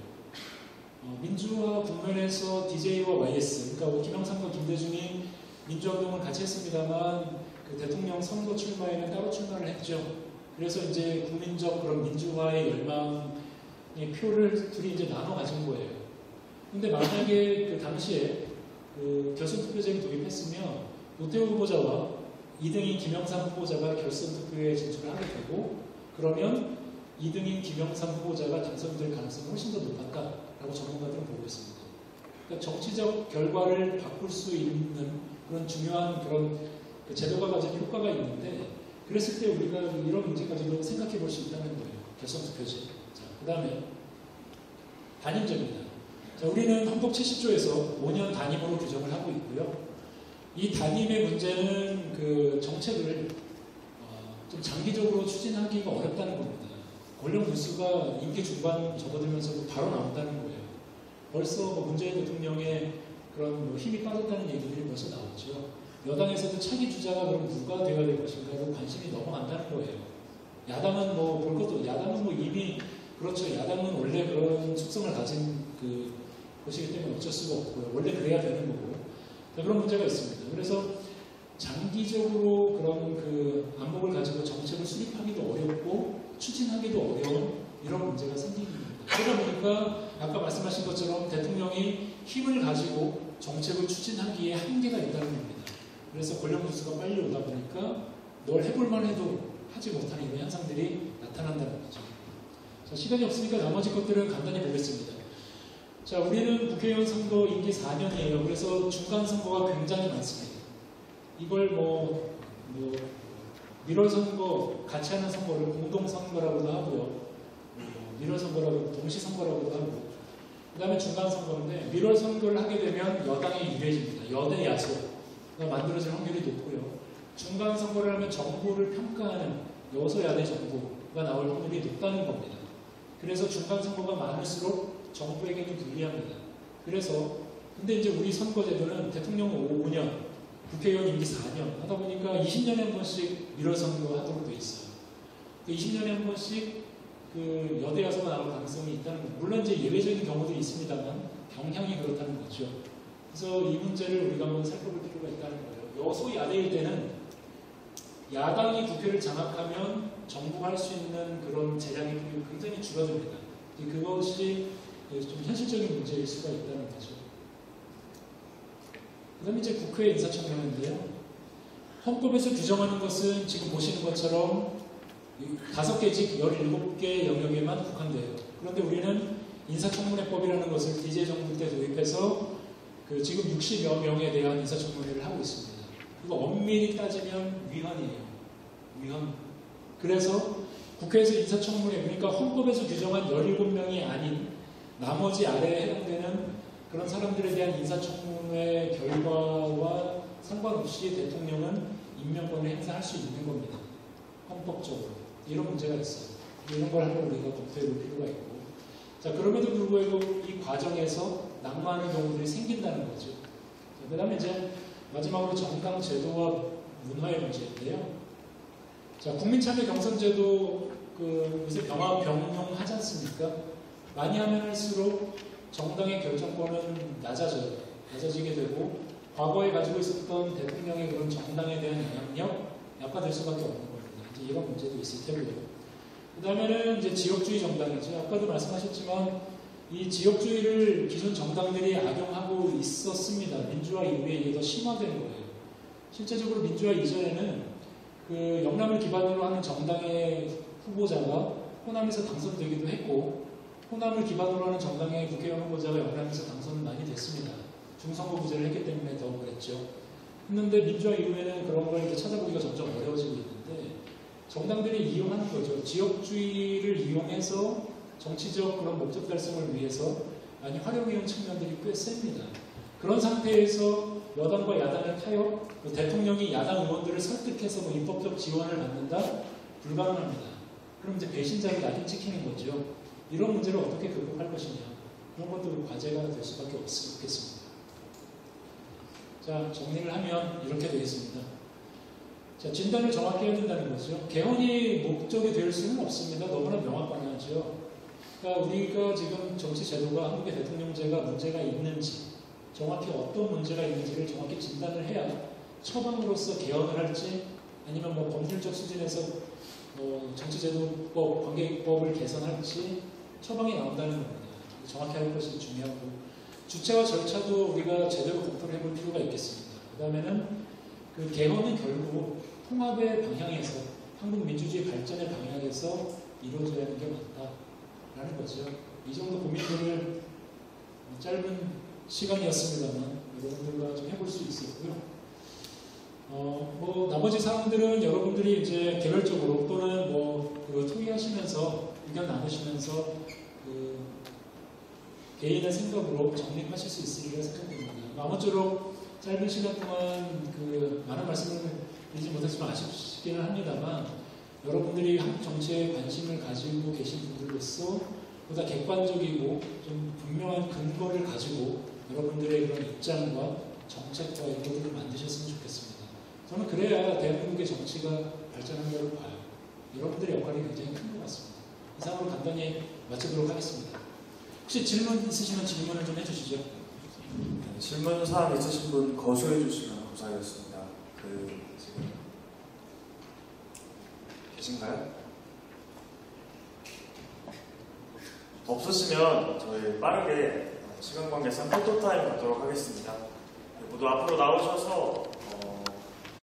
민주화 국면에서 DJ와 YS, 그러니까 김영삼과 김대중이 민주화운동을 같이 했습니다만 그 대통령 선거 출마에는 따로 출마를 했죠. 그래서 이제 국민적 그런 민주화의 열망의 표를 둘이 이제 나눠 가진 거예요. 근데 만약에 그 당시에 그 결선투표제를 도입했으면 노태우 후보자와 2등인 김영삼 후보자가 결선투표에 진출을 하게 되고 그러면 2등인 김영삼 후보자가 당선될 가능성이 훨씬 더 높았다라고 전문가들은 보고 있습니다. 그러니까 정치적 결과를 바꿀 수 있는 그런 중요한 그런 그 제도가 가진 효과가 있는데 그랬을 때 우리가 이런 문제까지도 생각해 볼 수 있다는 거예요. 결선투표제. 자, 그 다음에 단임제입니다. 자, 우리는 헌법 70조에서 5년 단임으로 규정을 하고 있고요. 이 단임의 문제는 그 정책을 좀 장기적으로 추진하기가 어렵다는 겁니다. 권력 누수가 임기 중반 접어들면서도 바로 나온다는 거예요. 벌써 뭐 문재인 대통령의 그런 뭐 힘이 빠졌다는 얘기들이 벌써 나오죠. 여당에서도 차기 주자가 그럼 누가 되어야 될 것인가로 관심이 넘어간다는 거예요. 야당은 뭐 볼 것도, 야당은 뭐 이미 그렇죠. 야당은 원래 그런 속성을 가진 그 것이기 때문에 어쩔 수가 없고요. 원래 그래야 되는 거고. 자, 그런 문제가 있습니다. 그래서 장기적으로 그런 그 안목을 가지고 정책을 수립하기도 어렵고 추진하기도 어려운 이런 문제가 생기는 겁니다. 그러다 보니까 아까 말씀하신 것처럼 대통령이 힘을 가지고 정책을 추진하기에 한계가 있다는 겁니다. 그래서 권력 누수가 빨리 오다 보니까 뭘 해볼만 해도 하지 못하는 이런 현상들이 나타난다는 거죠. 자, 시간이 없으니까 나머지 것들은 간단히 보겠습니다. 자, 우리는 국회의원 선거 임기 4년이에요. 그래서 중간 선거가 굉장히 많습니다. 이걸 뭐 밀월 선거, 같이 하는 선거를 공동 선거라고도 하고요. 밀월 선거라고 동시 선거라고도 하고. 그 다음에 중간 선거인데 밀월 선거를 하게 되면 여당이 유리해집니다. 여대 야소가 만들어질 확률이 높고요. 중간 선거를 하면 정부를 평가하는 여소야대 정부가 나올 확률이 높다는 겁니다. 그래서 중간 선거가 많을수록 정부에게는 불리합니다. 그래서 근데 이제 우리 선거제도는 대통령 5년, 국회의원 임기 4년 하다 보니까 20년에 한 번씩 밀월 선거 하도록 돼 있어요. 20년에 한 번씩 그 여대 야소가 나올 가능성이 있다는 거예요. 물론 이제 예외적인 경우도 있습니다만 경향이 그렇다는 거죠. 그래서 이 문제를 우리가 한번 살펴볼 필요가 있다는 거예요. 여소야대일 때는 야당이 국회를 장악하면 정부가 할 수 있는 그런 제약이 굉장히 줄어듭니다. 그것이 좀 현실적인 문제일 수가 있다는 거죠. 그 다음에 이제 국회 인사청문회인데요. 헌법에서 규정하는 것은 지금 보시는 것처럼 5개직 17개 영역에만 국한돼요. 그런데 우리는 인사청문회법이라는 것을 DJ 정부 때 도입해서 그 지금 60여 명에 대한 인사청문회를 하고 있습니다. 이거 엄밀히 따지면 위헌이에요. 위헌. 그래서 국회에서 인사청문회, 그러니까 헌법에서 규정한 17명이 아닌 나머지 아래에 해당되는 그런 사람들에 대한 인사청문회 결과와 상관없이 대통령은 임명권을 행사할 수 있는 겁니다. 헌법적으로. 이런 문제가 있어요. 이런 걸 한번 우리가 검토해 볼 필요가 있고. 자, 그럼에도 불구하고 이 과정에서 낙마하는 경우들이 생긴다는 거죠. 자, 그 다음에 이제 마지막으로 정당 제도와 문화의 문제인데요. 자, 국민참여 경선제도 요새 병용하지 않습니까? 많이 하면 할수록 정당의 결정권은 낮아지게 되고 과거에 가지고 있었던 대통령의 그런 정당에 대한 영향력 약화될 수밖에 없는 겁니다. 이제 이런 문제도 있을 테고요. 그 다음에는 이제 지역주의 정당이죠. 아까도 말씀하셨지만 이 지역주의를 기존 정당들이 악용하고 있었습니다. 민주화 이후에 이게 더 심화된 거예요. 실제적으로 민주화 이전에는 그 영남을 기반으로 하는 정당의 후보자가 호남에서 당선되기도 했고 호남을 기반으로 하는 정당의 국회의원 후보자가 영남에서 당선은 많이 됐습니다. 중선거구제를 했기 때문에 더 그랬죠. 했는데 민주화 이후에는 그런 걸 이제 찾아보기가 점점 어려워지고 있는데 정당들이 이용하는 거죠. 지역주의를 이용해서 정치적 그런 목적 달성을 위해서 많이 활용해온 측면들이 꽤 셉니다. 그런 상태에서 여당과 야당의 타협, 대통령이 야당 의원들을 설득해서 입법적 지원을 받는다? 불가능합니다. 그럼 이제 배신자를 낙인 찍히는 거죠. 이런 문제를 어떻게 극복할 것이냐. 그런 것도 과제가 될 수밖에 없겠습니다. 자, 정리를 하면 이렇게 되겠습니다. 자, 진단을 정확히 해야 된다는 거죠. 개헌이 목적이 될 수는 없습니다. 너무나 명확하죠. 그러니까 우리가 지금 정치 제도가 한국의 대통령제가 문제가 있는지 정확히 어떤 문제가 있는지를 정확히 진단을 해야 처방으로서 개헌을 할지 아니면 뭐 법률적 수준에서 정치제도법, 관계법을 개선할지 처방이 나온다는 겁니다. 정확히 할 것이 중요하고 주체와 절차도 우리가 제대로 검토를 해볼 필요가 있겠습니다. 그 다음에는 그 개헌은 결국 통합의 방향에서 한국 민주주의 발전의 방향에서 이루어져야 하는 게 맞다라는 거죠. 이 정도 고민들을 짧은 시간이었습니다만 여러분들과 좀 해볼 수 있었고요. 나머지 사항들은 여러분들이 이제 개별적으로 또는 토의하시면서 의견 나누시면서 개인의 생각으로 정립하실 수 있으리라 생각됩니다. 아무쪼록 짧은 시간 동안 많은 말씀을 드리지 못했지만 아쉽기는 합니다만 여러분들이 한국 정치에 관심을 가지고 계신 분들로서 보다 객관적이고 좀 분명한 근거를 가지고 여러분들의 그런 입장과 정책과 이런 것들을 만드셨으면 좋겠습니다. 저는 그래야 대한민국의 정치가 발전한다고 봐요. 여러분들의 역할이 굉장히 큰 것 같습니다. 이상으로 간단히 마치도록 하겠습니다. 혹시 질문 있으시면 질문을 좀 해주시죠. 네, 질문 사항 있으신 분 거소해 주시면 감사하겠습니다. 지금 계신가요? 없으시면 저희 빠르게 시간 관계상 포토타임 갖도록 하겠습니다. 모두 앞으로 나오셔서